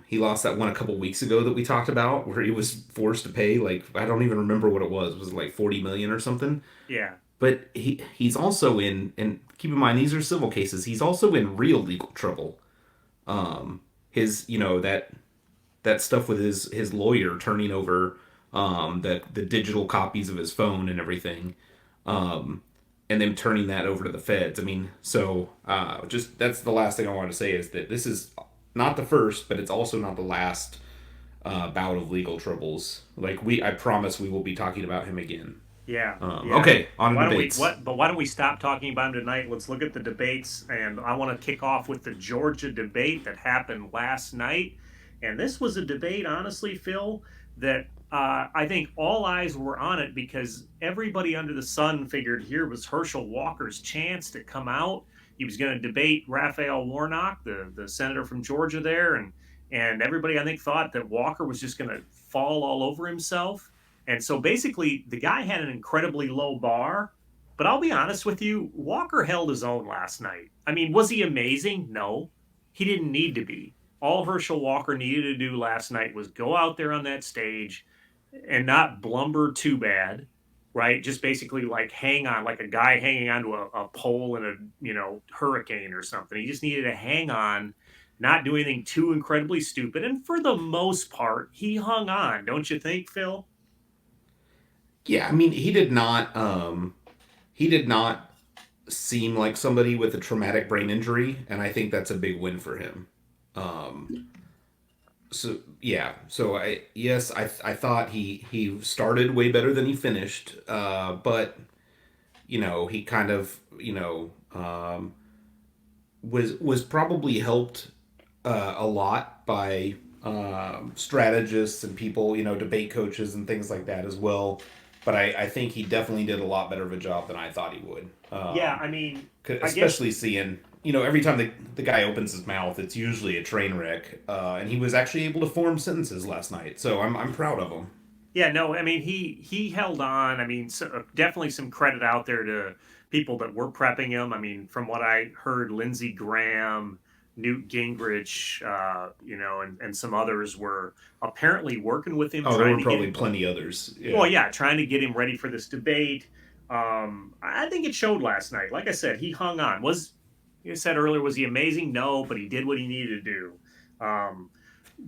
S2: He lost that one a couple weeks ago that we talked about, where he was forced to pay like I don't even remember what it was. Was it like 40 million or something?
S1: Yeah.
S2: But he's also in, and keep in mind these are civil cases. He's also in real legal trouble. His that stuff with his lawyer turning over the digital copies of his phone and everything, and them turning that over to the feds. I mean, so just that's the last thing I want to say is that this is not the first, but it's also not the last bout of legal troubles. Like I promise we will be talking about him again.
S1: Yeah, yeah.
S2: Okay, on to
S1: Why don't we
S2: debates.
S1: what? But why don't we stop talking about him tonight? Let's look at the debates, and I want to kick off with the Georgia debate that happened last night. And this was a debate, honestly, Phil, that I think all eyes were on it because everybody under the sun figured here was Herschel Walker's chance to come out. He was going to debate Raphael Warnock, the senator from Georgia there, and everybody I think thought that Walker was just going to fall all over himself. And so basically, the guy had an incredibly low bar. But I'll be honest with you, Walker held his own last night. I mean, was he amazing? No, he didn't need to be. All Herschel Walker needed to do last night was go out there on that stage and not blumber too bad, right? Just basically like hang on, like a guy hanging onto a pole in a hurricane or something. He just needed to hang on, not do anything too incredibly stupid. And for the most part, he hung on, don't you think, Phil?
S2: Yeah, I mean he did not seem like somebody with a traumatic brain injury, and I think that's a big win for him. Um, so yeah, so I thought he started way better than he finished, but he kind of was probably helped a lot by strategists and people, debate coaches and things like that as well. But I think he definitely did a lot better of a job than I thought he would.
S1: Yeah, I mean, I guess
S2: Especially seeing, every time the guy opens his mouth, it's usually a train wreck. And he was actually able to form sentences last night, so I'm proud of him.
S1: yeah, no, I mean he held on. I mean, so, definitely some credit out there to people that were prepping him. I mean, from what I heard, Lindsey Graham, Newt Gingrich, and some others were apparently working with him,
S2: Oh, there
S1: trying
S2: were
S1: to get
S2: probably
S1: him.
S2: plenty others.
S1: Well,
S2: Yeah.
S1: yeah, trying to get him ready for this debate. I think it showed last night. Like I said, he hung on. Was you said earlier, was he amazing? No, but he did what he needed to do. Um,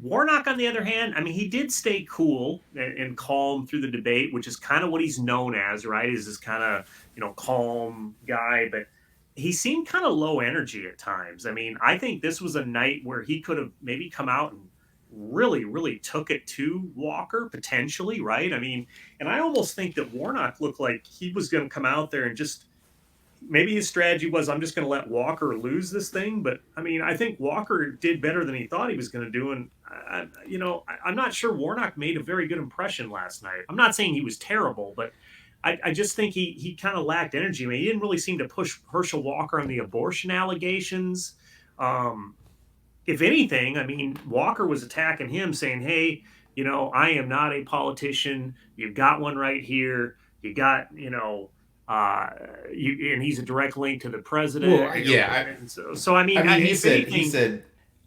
S1: Warnock, on the other hand, I mean, he did stay cool and calm through the debate, which is kind of what he's known as, right? Is this kind of calm guy, but he seemed kind of low energy at times. I mean, I think this was a night where he could have maybe come out and really, really took it to Walker potentially, right? I mean, and I almost think that Warnock looked like he was going to come out there and just maybe his strategy was I'm just going to let Walker lose this thing. But I mean, I think Walker did better than he thought he was going to do, and I'm not sure Warnock made a very good impression last night. I'm not saying he was terrible, but I just think he kind of lacked energy. I mean, he didn't really seem to push Herschel Walker on the abortion allegations. Um, if anything, I mean, Walker was attacking him, saying, "Hey, I am not a politician. You've got one right here. You got, uh, and he's a direct link to the
S2: Well,
S1: president.
S2: yeah.
S1: And so I
S2: I
S1: mean,
S2: mean, he
S1: if
S2: said he
S1: anything,
S2: said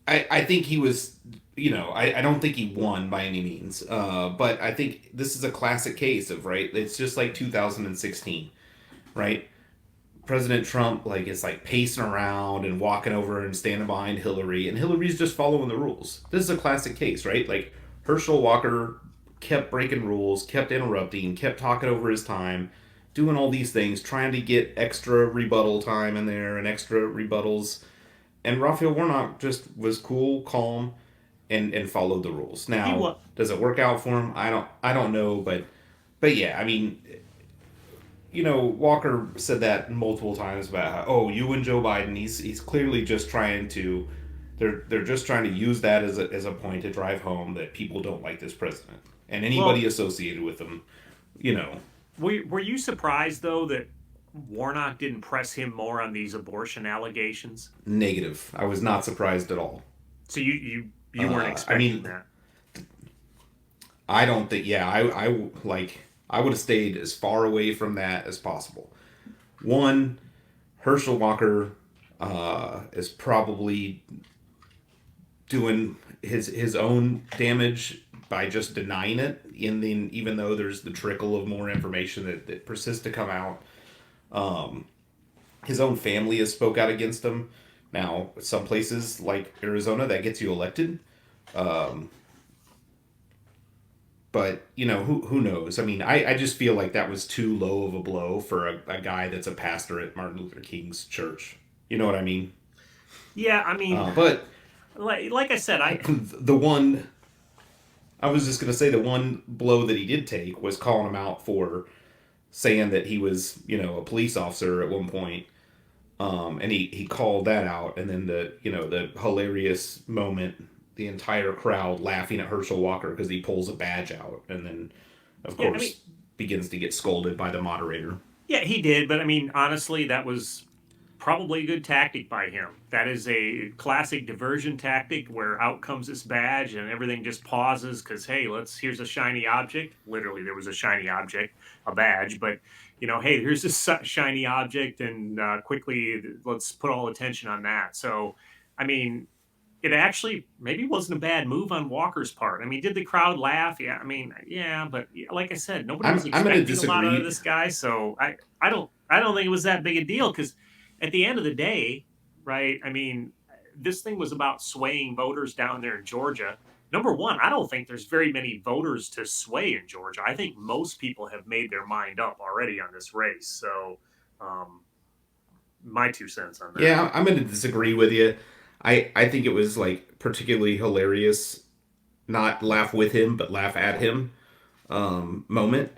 S2: I think he was I don't think he won by any means, but I think this is a classic case of right. It's just like 2016, right? President Trump like is like pacing around and walking over and standing behind Hillary, and Hillary's just following the rules. This is a classic case, right? Like Herschel Walker kept breaking rules, kept interrupting, kept talking over his time, doing all these things, trying to get extra rebuttal time in there and extra rebuttals. And Raphael Warnock just was cool, calm, and followed the rules.
S1: he
S2: Now,
S1: was.
S2: does it work out for him? I don't know, but yeah, I mean, Walker said that multiple times about how, oh, you and Joe Biden. He's clearly just trying to, they're just trying to use that as a point to drive home that people don't like this president and anybody
S1: Well,
S2: associated with him. You know,
S1: were you surprised though that Warnock didn't press him more on these abortion allegations?
S2: negative. I was not surprised at all.
S1: So you weren't
S2: I
S1: expecting
S2: mean,
S1: that.
S2: I don't think. Yeah, I would have stayed as far away from that as possible. One, Herschel Walker is probably doing his own damage by just denying it, and then even though there's the trickle of more information that persists to come out, his own family has spoke out against him. Now, some places like Arizona, that gets you elected. Um, but who knows? I mean, I just feel like that was too low of a blow for a guy that's a pastor at Martin Luther King's church. You know what I mean?
S1: Yeah, I mean,
S2: But
S1: like I said,
S2: the one I was just gonna say, the one blow that he did take was calling him out for saying that he was, a police officer at one point. And he called that out, and then the hilarious moment, the entire crowd laughing at Herschel Walker because he pulls a badge out, and then of
S1: yeah, I mean,
S2: course begins to get scolded by the moderator.
S1: yeah, he did, but I mean, honestly, that was probably a good tactic by him. That is a classic diversion tactic where out comes this badge and everything just pauses because hey, here's a shiny object. Literally, there was a shiny object, a badge, but hey, here's this shiny object, and quickly let's put all attention on that. So, I mean, it actually maybe wasn't a bad move on Walker's part. I mean, did the crowd laugh? Yeah, I mean, yeah, but like I said, nobody was
S2: I'm gonna
S1: expecting a lot out of
S2: disagree.
S1: this guy, so I don't think it was that big a deal because at the end of the day, right? I mean, this thing was about swaying voters down there in Georgia. Number one, I don't think there's very many voters to sway in Georgia. I think most people have made their mind up already on this race. So, um, my 2 cents on that.
S2: Yeah, I'm gonna disagree with you. I think it was like particularly hilarious, not laugh with him but laugh at him moment.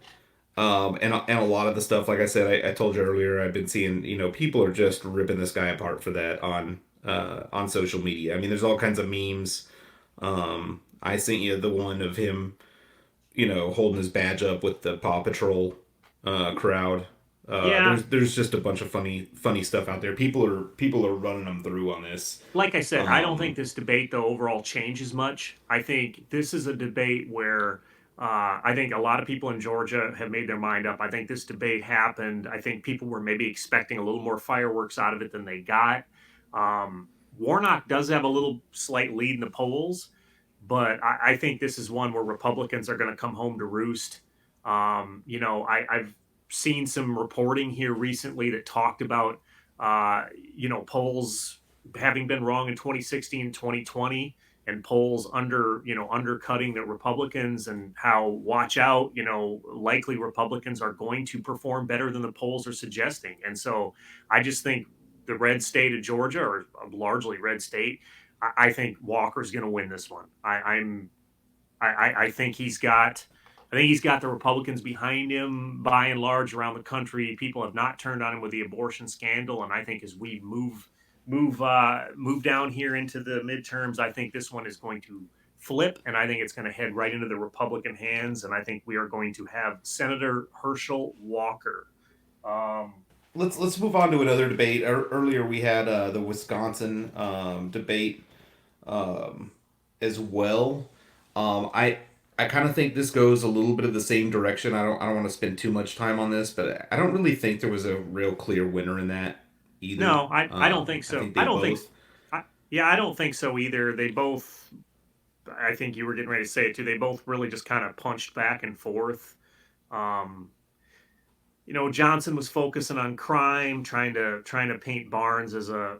S2: And a lot of the stuff, like I said, I told you earlier, I've been seeing, people are just ripping this guy apart for that on social media. I mean, there's all kinds of memes. I sent you the one of him, holding his badge up with the Paw Patrol crowd.
S1: Yeah,
S2: There's just a bunch of funny stuff out there. People are running them through on this.
S1: like I said, I don't think
S2: Um,
S1: this debate though overall changes much. I think this is a debate where I think a lot of people in Georgia have made their mind up. I think this debate happened. I think people were maybe expecting a little more fireworks out of it than they got. Warnock does have a little slight lead in the polls, but I think this is one where Republicans are going to come home to roost. I've seen some reporting here recently that talked about, polls having been wrong in 2016 and 2020 and polls undercutting the Republicans and how watch out, likely Republicans are going to perform better than the polls are suggesting. And so I just think the red state of Georgia, or a largely red state, I think Walker's going to win this one. I think he's got. I think he's got the Republicans behind him by and large around the country. People have not turned on him with the abortion scandal, and I think as we move down here into the midterms, I think this one is going to flip, and I think it's going to head right into the Republican hands, and I think we are going to have Senator Herschel Walker. Um,
S2: let's move on to another debate. Earlier we had the Wisconsin debate as well. I kind of think this goes a little bit of the same direction. I don't want to spend too much time on this, but I don't really think there was a real clear winner in that either.
S1: no, I don't think
S2: I
S1: so.
S2: think
S1: I
S2: they
S1: don't think.
S2: both.
S1: Yeah, I don't think so either. They both. I think you were getting ready to say it too. They both really just kind of punched back and forth. Um, Johnson was focusing on crime, trying to paint Barnes as a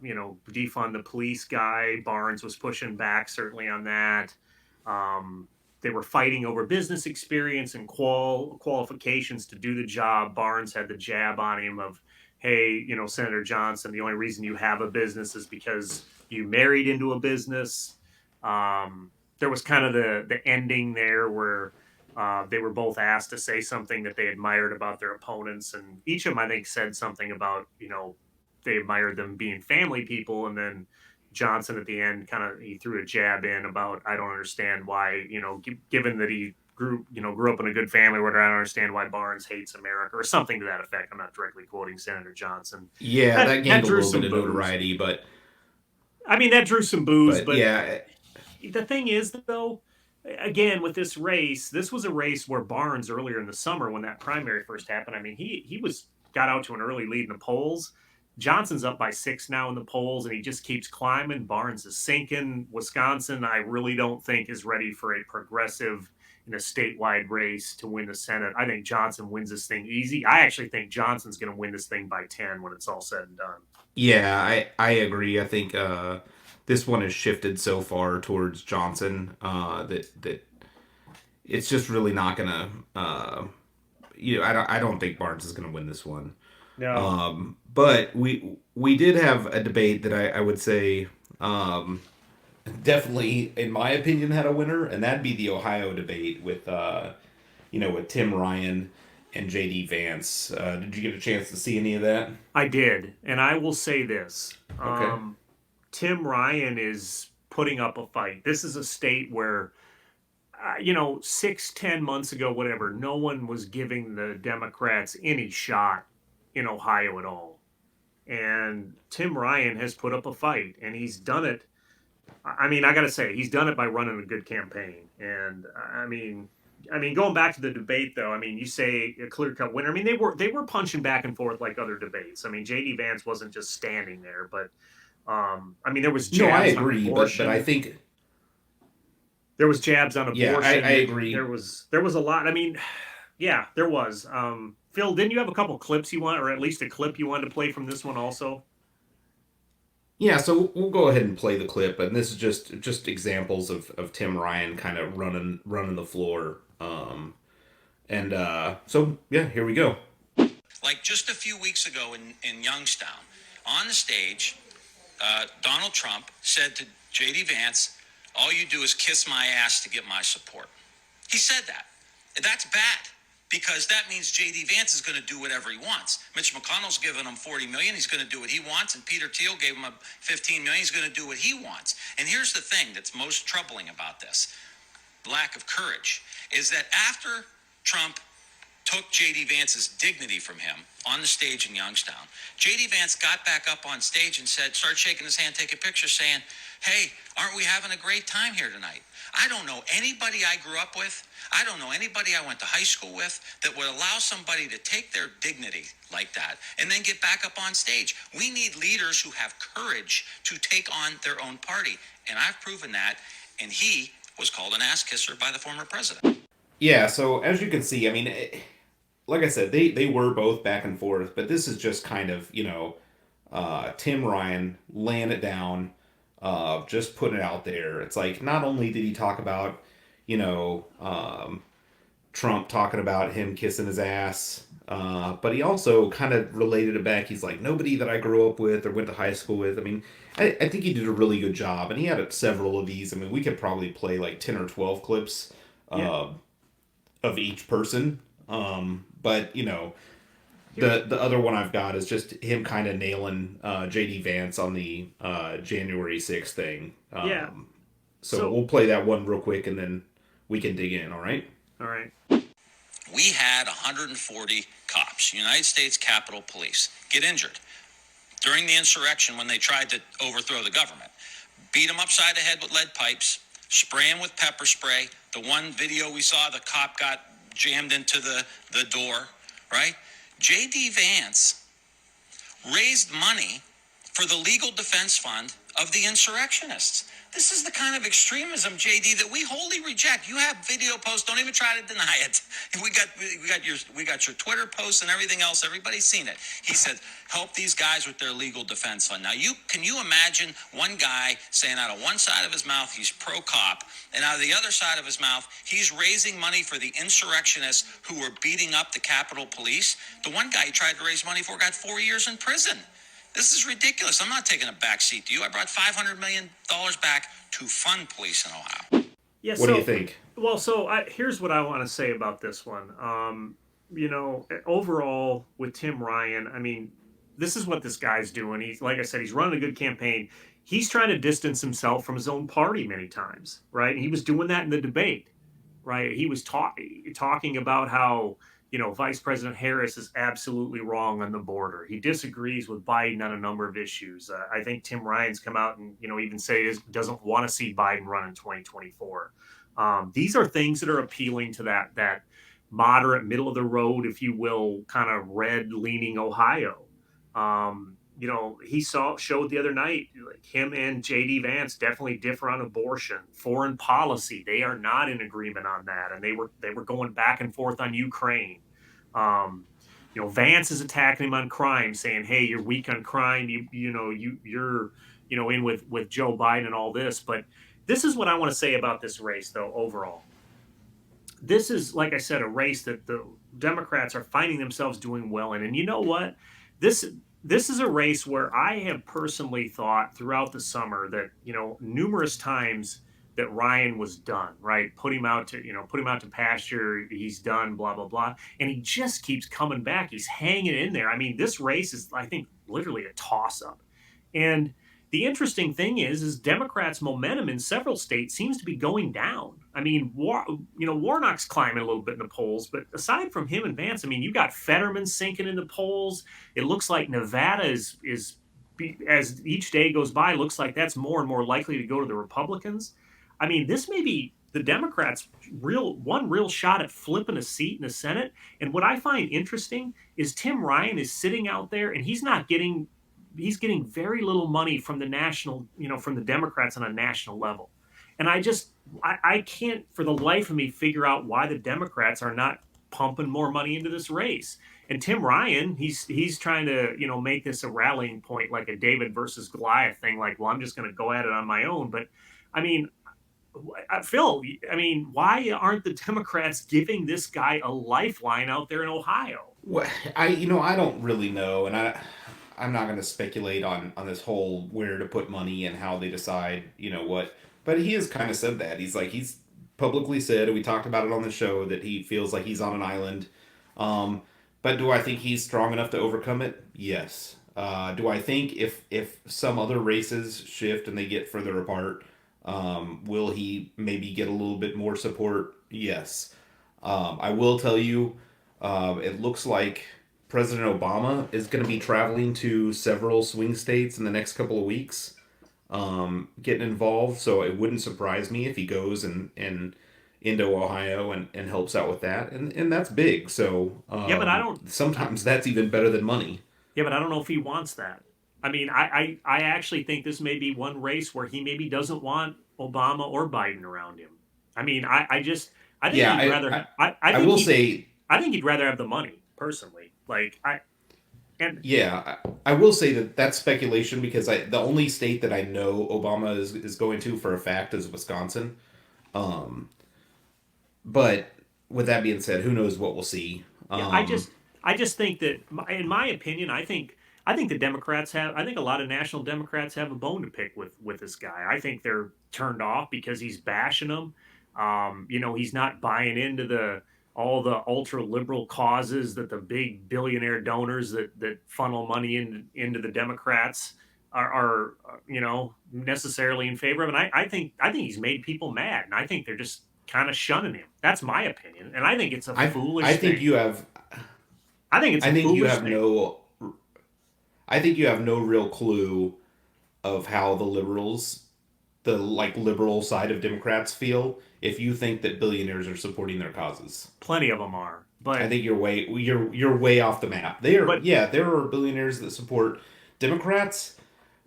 S1: defund the police guy. Barnes was pushing back certainly on that. Um, they were fighting over business experience and qualifications to do the job. Barnes had the jab on him of, hey, Senator Johnson, the only reason you have a business is because you married into a business. There was kind of the ending there where they were both asked to say something that they admired about their opponents, and each of them, I think, said something about they admired them being family people, and then Johnson at the end he threw a jab in about I don't understand why given that he grew up in a good family, where I don't understand why Barnes hates America or something to that effect. I'm not directly quoting Senator Johnson.
S2: Yeah,
S1: That
S2: that
S1: that
S2: gained a
S1: drew
S2: little bit
S1: some
S2: of
S1: boos.
S2: notoriety,
S1: I mean, that drew some boos,
S2: but
S1: but
S2: yeah,
S1: the thing is, though, again with this race, this was a race where Barnes earlier in the summer when that primary first happened. I mean, he got out to an early lead in the polls. Johnson's up by 6 now in the polls, and he just keeps climbing. Barnes is sinking. Wisconsin, I really don't think is ready for a progressive in a statewide race to win the Senate. I think Johnson wins this thing easy. I actually think Johnson's going to win this thing by 10 when it's all said and done.
S2: Yeah, I agree. I think this one has shifted so far towards Johnson that it's just really not gonna. I don't think Barnes is gonna win this one.
S1: No.
S2: But we did have a debate that I would say definitely, in my opinion, had a winner, and that'd be the Ohio debate with Tim Ryan and JD Vance. Did you get a chance to see any of that?
S1: I did, and I will say this:
S2: Okay.
S1: Tim Ryan is putting up a fight. This is a state where, 6, 10 months ago, whatever, no one was giving the Democrats any shot in Ohio at all. And Tim Ryan has put up a fight, and he's done it. I mean, I got to say, he's done it by running a good campaign. And going back to the debate, though, I mean, you say a clear cut winner. I mean, they were punching back and forth like other debates. I mean, JD Vance wasn't just standing there, but there was
S2: No, I
S1: jabs on
S2: agree, but I
S1: abortion.
S2: think
S1: There was jabs on
S2: yeah, I
S1: abortion. There
S2: agree.
S1: was a lot. I mean, yeah, there was. Phil, didn't you have a couple clips you want, or at least a clip you wanted to play from this one also?
S2: Yeah, so we'll go ahead and play the clip, and this is just examples of Tim Ryan kind of running the floor. And so yeah, here we go.
S3: Like just a few weeks ago in Youngstown, on the stage, Donald Trump said to J.D. Vance, all you do is kiss my ass to get my support. He said that. That's bad because that means J.D. Vance is going to do whatever he wants. Mitch McConnell's given him $40 million. He's going to do what he wants. And Peter Thiel gave him $15 million. He's going to do what he wants. And here's the thing that's most troubling about this lack of courage is that after Trump took J.D. Vance's dignity from him on the stage in Youngstown, J.D. Vance got back up on stage and started shaking his hand, taking pictures, saying, hey, aren't we having a great time here tonight? I don't know anybody I grew up with. I don't know anybody I went to high school with that would allow somebody to take their dignity like that and then get back up on stage. We need leaders who have courage to take on their own party. And I've proven that. And he was called an ass kisser by the former president.
S2: Yeah, so as you can see, I mean, like I said, they were both back and forth, but this is just kind of Tim Ryan laying it down, just putting it out there. It's like not only did he talk about you know Trump talking about him kissing his ass, but he also kind of related it back. He's like nobody that I grew up with or went to high school with. I mean, I think he did a really good job, and he had several of these. I mean, we could probably play like 10 or 12 clips.
S1: Yeah.
S2: Uh, of each person. But
S1: Here's
S2: the other one I've got is just him kind of nailing JD Vance on the January 6th thing.
S1: yeah.
S2: So
S1: So
S2: we'll play that one real quick and then we can dig in. All right.
S1: all right.
S3: We had 140 cops, United States Capitol Police, get injured during the insurrection when they tried to overthrow the government. Beat them upside the head with lead pipes, spray them with pepper spray. The one video we saw, the cop got jammed into the door, right? J.D. Vance raised money for the legal defense fund of the insurrectionists. This is the kind of extremism, JD, that we wholly reject. You have video posts. Don't even try to deny it. We got your Twitter posts and everything else. Everybody's seen it. He said, help these guys with their legal defense fund. Now, can you imagine one guy saying out of one side of his mouth he's pro-cop, and out of the other side of his mouth he's raising money for the insurrectionists who were beating up the Capitol Police? The one guy he tried to raise money for got 4 years in prison. This is ridiculous. I'm not taking a back seat to you. I brought $500 million back to fund police in Ohio.
S1: Yeah.
S2: What do you
S1: So
S2: think?
S1: well, here's what I want to say about this one. Overall with Tim Ryan, I mean, this is what this guy's doing. He's like I said, he's running a good campaign. He's trying to distance himself from his own party many times, right? And he was doing that in the debate, right? He was talking about how Vice President Harris is absolutely wrong on the border. He disagrees with Biden on a number of issues. I think Tim Ryan's come out and even say he doesn't want to see Biden run in 2024. These are things that are appealing to that moderate, middle of the road, if you will, kind of red leaning Ohio. he showed the other night, like him and JD Vance definitely differ on abortion, foreign policy. They are not in agreement on that, and they were going back and forth on Ukraine. Um, Vance is attacking him on crime, saying, "Hey, you're weak on crime. You're in with Joe Biden and all this." But this is what I want to say about this race, though. Overall, this is, like I said, a race that the Democrats are finding themselves doing well in. And you know what? This this is a race where I have personally thought throughout the summer that, numerous times that Ryan was done, right? Put him out to pasture, he's done, blah, blah, blah. And he just keeps coming back. He's hanging in there. I mean, this race is, I think, literally a toss up. And the interesting thing is Democrats' momentum in several states seems to be going down. I mean, Warnock's climbing a little bit in the polls, but aside from him and Vance, I mean, you got Fetterman sinking in the polls. It looks like Nevada is as each day goes by, looks like that's more and more likely to go to the Republicans. I mean, this may be the Democrats' real shot at flipping a seat in the Senate. And what I find interesting is Tim Ryan is sitting out there and he's getting very little money from the national, from the Democrats on a national level. And I can't for the life of me figure out why the Democrats are not pumping more money into this race. And Tim Ryan, he's trying to, make this a rallying point, like a David versus Goliath thing. Like, well, I'm just going to go at it on my own. But I mean, Phil, I mean, why aren't the Democrats giving this guy a lifeline out there in Ohio?
S2: Well, I don't really know, and I'm not going to speculate on this whole where to put money and how they decide, what. But he has kind of said that. He's publicly said, and we talked about it on the show, that he feels like he's on an island. But do I think he's strong enough to overcome it? Yes. Do I think if some other races shift and they get further apart, will he maybe get a little bit more support? Yes. I will tell you, it looks like President Obama is going to be traveling to several swing states in the next couple of weeks, getting involved. So it wouldn't surprise me if he goes and into Ohio and helps out with that. And that's big. So
S1: Yeah, but I don't.
S2: sometimes that's even better than money.
S1: Yeah, but I don't know if he wants that. I mean, I actually think this may be one race where he maybe doesn't want Obama or Biden around him. I mean, I think
S2: Yeah,
S1: he'd rather. I
S2: I
S1: think
S2: will say,
S1: I think he'd rather have the money personally. And
S2: yeah, I will say that that's speculation because the only state that I know Obama is going to for a fact is Wisconsin. Um, but with that being said, who knows what we'll see.
S1: yeah, I just think that, in my opinion, I think the Democrats have. I think a lot of national Democrats have a bone to pick with this guy. I think they're turned off because he's bashing them. He's not buying into all the ultra liberal causes that the big billionaire donors that funnel money into the Democrats are necessarily in favor of. And I think he's made people mad, and I think they're just kind of shunning him. That's my opinion, and I think it's a foolish
S2: I think
S1: thing.
S2: you have
S1: I think it's
S2: I
S1: a
S2: think you
S1: foolish
S2: have
S1: thing.
S2: no I think you have no real clue of how the liberals, the like liberal side of Democrats feel if you think that billionaires are supporting their causes.
S1: Plenty of them are,
S2: I
S1: but
S2: think you're way off the map.
S1: but
S2: There are billionaires that support Democrats,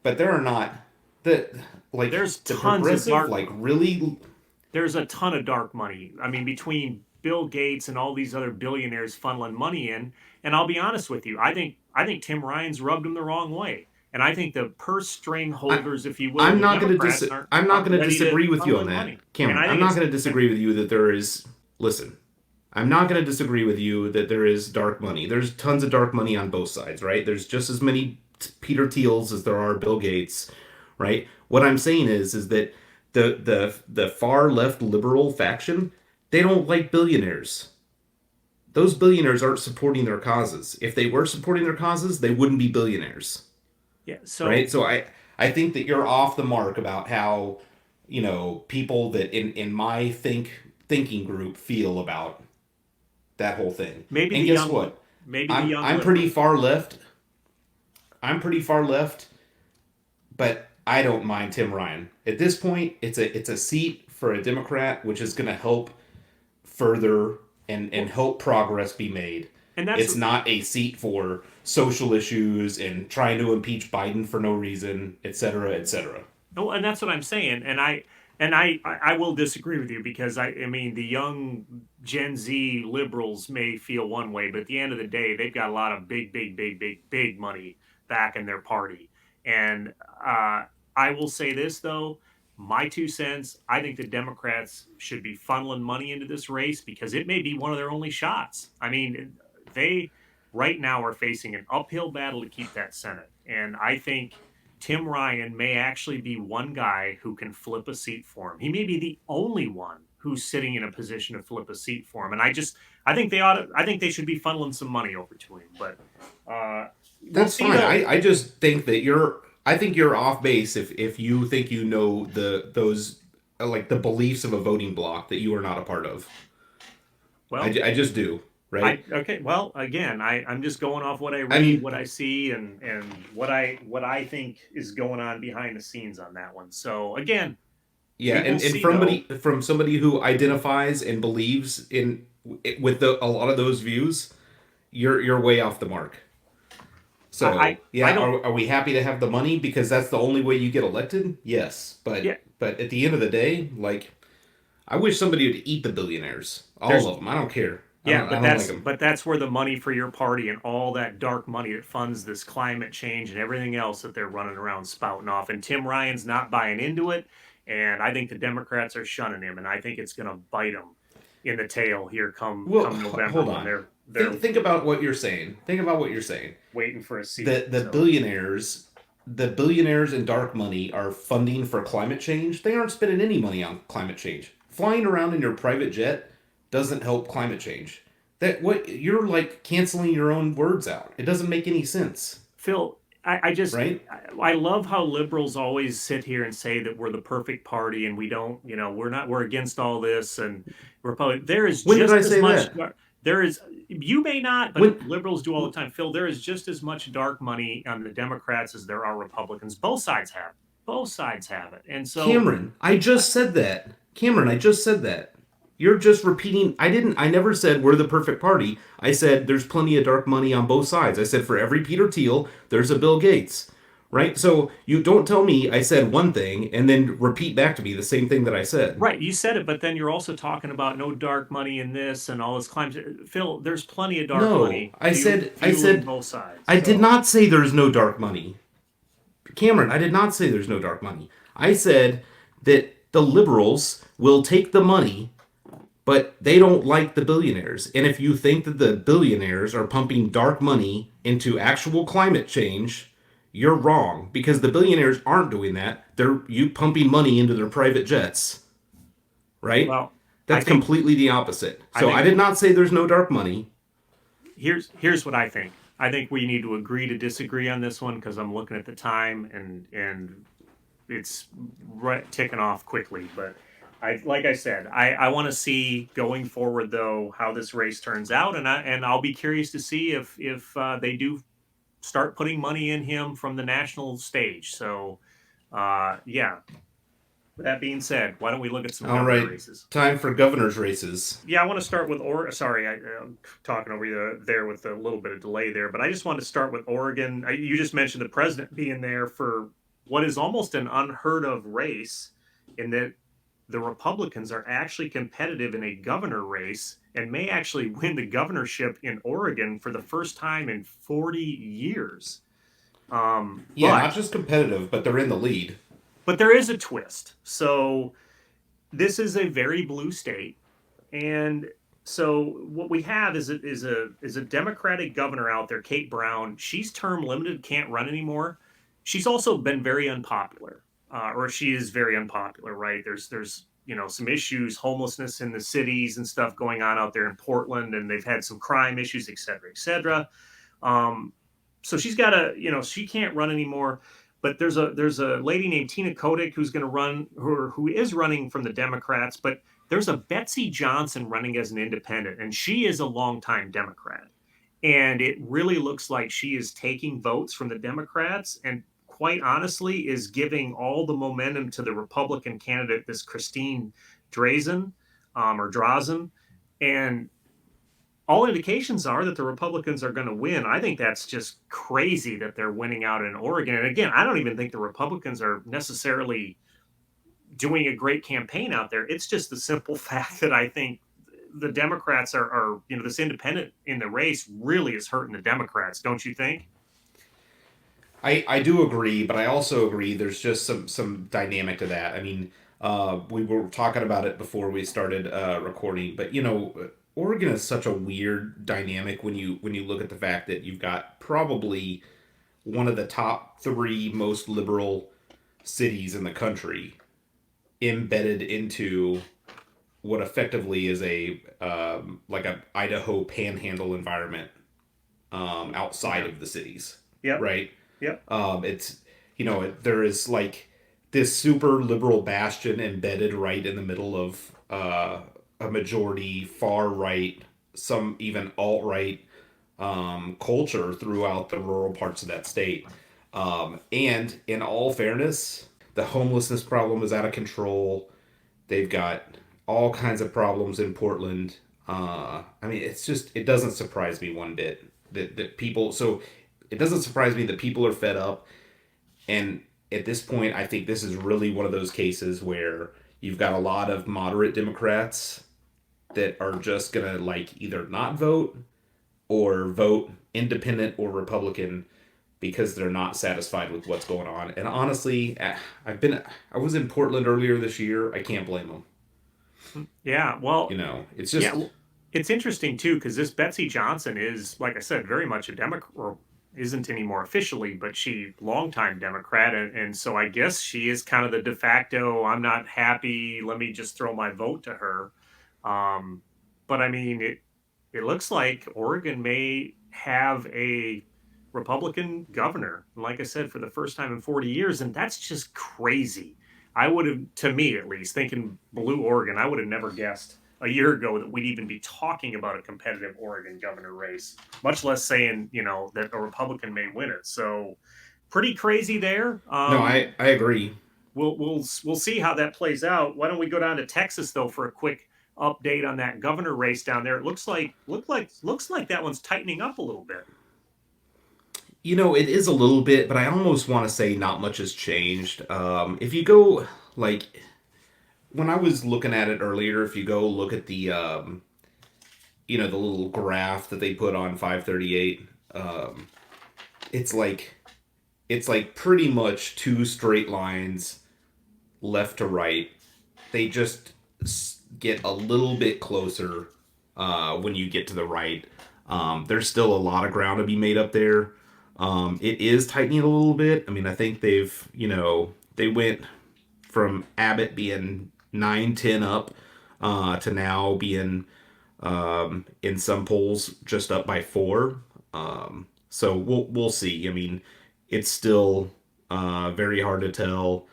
S2: but there are not the like
S1: there's
S2: the
S1: tons of
S2: progressive
S1: dark
S2: like really.
S1: there's a ton of dark money. I mean, between Bill Gates and all these other billionaires funneling money in. And I'll be honest with you, I think Tim Ryan's rubbed him the wrong way. And I think the purse string
S2: I,
S1: holders, if you will,
S2: I'm
S1: the
S2: not going to
S1: Democrats aren't
S2: I'm not
S1: aren't
S2: going to
S1: ready to
S2: disagree with you
S1: funnel
S2: on
S1: in
S2: that,
S1: money. And
S2: Cameron.
S1: I
S2: I'm
S1: think
S2: not
S1: it's
S2: going to disagree with you that there is. Listen, I'm not going to disagree with you that there is dark money. There's tons of dark money on both sides, right? There's just as many Peter Thiels as there are Bill Gates, right? What I'm saying is that the far left liberal faction, they don't like billionaires. Those billionaires aren't supporting their causes. If they were supporting their causes, they wouldn't be billionaires,
S1: yeah.
S2: right?
S1: So
S2: So I think that you're off the mark about how people that in my thinking group feel about that whole thing.
S1: maybe
S2: And
S1: the
S2: guess
S1: young
S2: what?
S1: maybe the
S2: I'm
S1: young
S2: I'm pretty
S1: liberals.
S2: far left. I'm pretty far left, but I don't mind Tim Ryan. At this point, it's a seat for a Democrat, which is going to help further and
S1: Well,
S2: help progress be made.
S1: And that's
S2: It's not a seat for social issues and trying to impeach Biden for no reason, et cetera, et cetera.
S1: oh, and that's what I'm saying. And I will disagree with you because I mean the young Gen Z liberals may feel one way, but at the end of the day, they've got a lot of big money back in their party. And I will say this though, my 2 cents. I think the Democrats should be funneling money into this race because it may be one of their only shots. I mean, they right now are facing an uphill battle to keep that Senate, and I think Tim Ryan may actually be one guy who can flip a seat for him. He may be the only one who's sitting in a position to flip a seat for him. And I think they ought to, I think they should be funneling some money over to him. But we'll
S2: That's
S1: see
S2: fine.
S1: though.
S2: I just think that I think you're off base if you think you know those like the beliefs of a voting bloc that you are not a part of.
S1: Well,
S2: I just do, right?
S1: okay. Well, again, I'm just going off what I
S2: I
S1: read,
S2: mean,
S1: what I see, and what I think is going on behind the scenes on that one. So again,
S2: yeah,
S1: we will
S2: and
S1: see though.
S2: from somebody who identifies and believes in with a lot of those views, you're way off the mark.
S1: I
S2: So
S1: I
S2: yeah,
S1: don't.
S2: are we happy to have the money because that's the only way you get elected? Yes,
S1: Yeah,
S2: but at the end of the day, like I wish somebody would eat the billionaires, all
S1: there's
S2: of them. I don't care.
S1: Yeah,
S2: I
S1: but
S2: don't like them.
S1: that's where the money for your party and all that dark money that funds this climate change and everything else that they're running around spouting off. And Tim Ryan's not buying into it, and I think the Democrats are shunning him, and I think it's going to bite them in the tail here
S2: Well,
S1: come November
S2: hold
S1: when
S2: on.
S1: they're
S2: Think about what you're saying. Think about what you're saying.
S1: waiting for a seat.
S2: The
S1: So
S2: billionaires and dark money are funding for climate change. They aren't spending any money on climate change. Flying around in your private jet doesn't help climate change. That what you're like canceling your own words out. It doesn't make any sense,
S1: Phil, I just
S2: right?
S1: I love how liberals always sit here and say that we're the perfect party and we don't, we're against all this and Republic. There is
S2: When did
S1: just
S2: I
S1: as
S2: say
S1: much.
S2: that?
S1: There is you may not, but
S2: When
S1: liberals do all the time. Phil, there is just as much dark money on the Democrats as there are Republicans. Both sides have it. Both sides have it, and so
S2: Cameron, I just said that. Cameron, I just said that. You're just repeating. I never said we're the perfect party. I said there's plenty of dark money on both sides. I said for every Peter Thiel, there's a Bill Gates. Right? So you don't tell me I said one thing and then repeat back to me the same thing that I said.
S1: right, you said it, but then you're also talking about no dark money in this and all this climate. Phil, there's plenty of dark
S2: No,
S1: money
S2: I
S1: fueling
S2: said
S1: both sides.
S2: I did
S1: So.
S2: not say there's no dark money. Cameron, I did not say there's no dark money. I said that the liberals will take the money, but they don't like the billionaires. And if you think that the billionaires are pumping dark money into actual climate change, you're wrong because the billionaires aren't doing that. They're you pumping money into their private jets, right?
S1: Well, I
S2: That's
S1: think
S2: completely the opposite.
S1: I
S2: So I
S1: think
S2: did not say there's no dark money.
S1: here's what I think. I think we need to agree to disagree on this one because I'm looking at the time and it's right, ticking off quickly. But like I said, I want to see going forward though how this race turns out, and I'll be curious to see if they do start putting money in him from the national stage. So yeah. With that being said, why don't we look at some
S2: All
S1: governor
S2: right,
S1: races?
S2: time for governor's races.
S1: Yeah, I want to start with Sorry, I'm talking over you there with a little bit of delay there, but I just wanted to start with Oregon. You just mentioned the president being there for what is almost an unheard of race, in that the Republicans are actually competitive in a governor race and may actually win the governorship in Oregon for the first time in 40 years. Um,
S2: Yeah,
S1: but
S2: not just competitive, but they're in the lead.
S1: but there is a twist. So this is a very blue state, and so what we have is a Democratic governor out there, Kate Brown. She's term limited, can't run anymore. She's also been very unpopular, or she is very unpopular. Right? There's some issues, homelessness in the cities and stuff going on out there in Portland, and they've had some crime issues, et cetera, et cetera. Um, so she's got she can't run anymore. But there's a lady named Tina Kotick who's going to run, who is running from the Democrats. But there's a Betsy Johnson running as an independent, and she is a longtime Democrat. And it really looks like she is taking votes from the Democrats, and quite honestly, is giving all the momentum to the Republican candidate, this Christine Drazen, or Drazen. And all indications are that the Republicans are going to win. I think that's just crazy that they're winning out in Oregon. And again, I don't even think the Republicans are necessarily doing a great campaign out there. It's just the simple fact that I think the Democrats are this independent in the race really is hurting the Democrats, don't you think?
S2: I do agree, but I also agree there's just some dynamic to that. I mean, we were talking about it before we started recording, but Oregon is such a weird dynamic when you look at the fact that you've got probably one of the top three most liberal cities in the country embedded into what effectively is a like a Idaho panhandle environment outside
S1: Yeah.
S2: of the cities,
S1: Yep.
S2: right?
S1: Yep.
S2: It's there is like this super liberal bastion embedded right in the middle of a majority far right, some even alt right culture throughout the rural parts of that state. And in all fairness, the homelessness problem is out of control. They've got all kinds of problems in Portland. I mean, it doesn't surprise me one bit that people. So it doesn't surprise me that people are fed up. And at this point, I think this is really one of those cases where you've got a lot of moderate Democrats that are just gonna like either not vote or vote independent or Republican because they're not satisfied with what's going on. And honestly, I was in Portland earlier this year. I can't blame them.
S1: Yeah. Well,
S2: It's
S1: yeah.
S2: just
S1: It's interesting too because this Betsy Johnson is, like I said, very much a Democrat, or isn't anymore officially, but she longtime Democrat, and so I guess she is kind of the de facto. I'm not happy. Let me just throw my vote to her. Um, but I mean, it looks like Oregon may have a Republican governor, like I said, for the first time in 40 years, and that's just crazy. I would have, to me at least, thinking blue Oregon, I would have never guessed a year ago that we'd even be talking about a competitive Oregon governor race, much less saying, that a Republican may win it. So pretty crazy there.
S2: no, I agree.
S1: We'll see how that plays out. Why don't we go down to Texas though for a quick update on that governor race down there? It looks like that one's tightening up a little bit.
S2: It is a little bit, but I almost want to say not much has changed. If you go like when I was looking at it earlier, if you go look at the little graph that they put on 538, it's like pretty much two straight lines left to right. They just get a little bit closer when you get to the right. There's still a lot of ground to be made up there. It is tightening a little bit. I mean, I think they went from Abbott being 9-10 up to now being in some polls just up by 4. So we'll see. I mean, it's still very hard to tell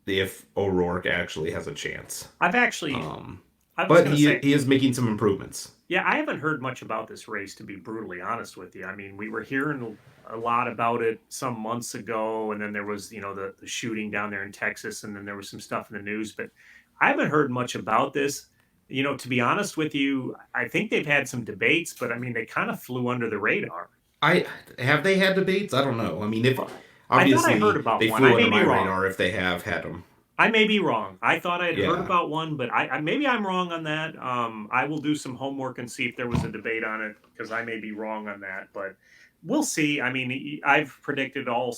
S2: if O'Rourke actually has a chance.
S1: I've actually, I was
S2: But
S1: going to
S2: he
S1: say,
S2: he is making some improvements.
S1: yeah, I haven't heard much about this race, to be brutally honest with you. I mean, we were hearing a lot about it some months ago, and then there was, the shooting down there in Texas, and then there was some stuff in the news, but I haven't heard much about this. To be honest with you, I think they've had some debates, but I mean, they kind of flew under the radar.
S2: I Have they had debates? I don't know. I mean, if
S1: I thought I heard
S2: obviously
S1: about
S2: they
S1: one. I
S2: flew
S1: may
S2: under
S1: be
S2: my
S1: wrong.
S2: radar if they have had them.
S1: I may be wrong. I thought I had heard
S2: Yeah.
S1: about one, but maybe I'm wrong on that. I will do some homework and see if there was a debate on it because I may be wrong on that. But we'll see. I mean, I've predicted all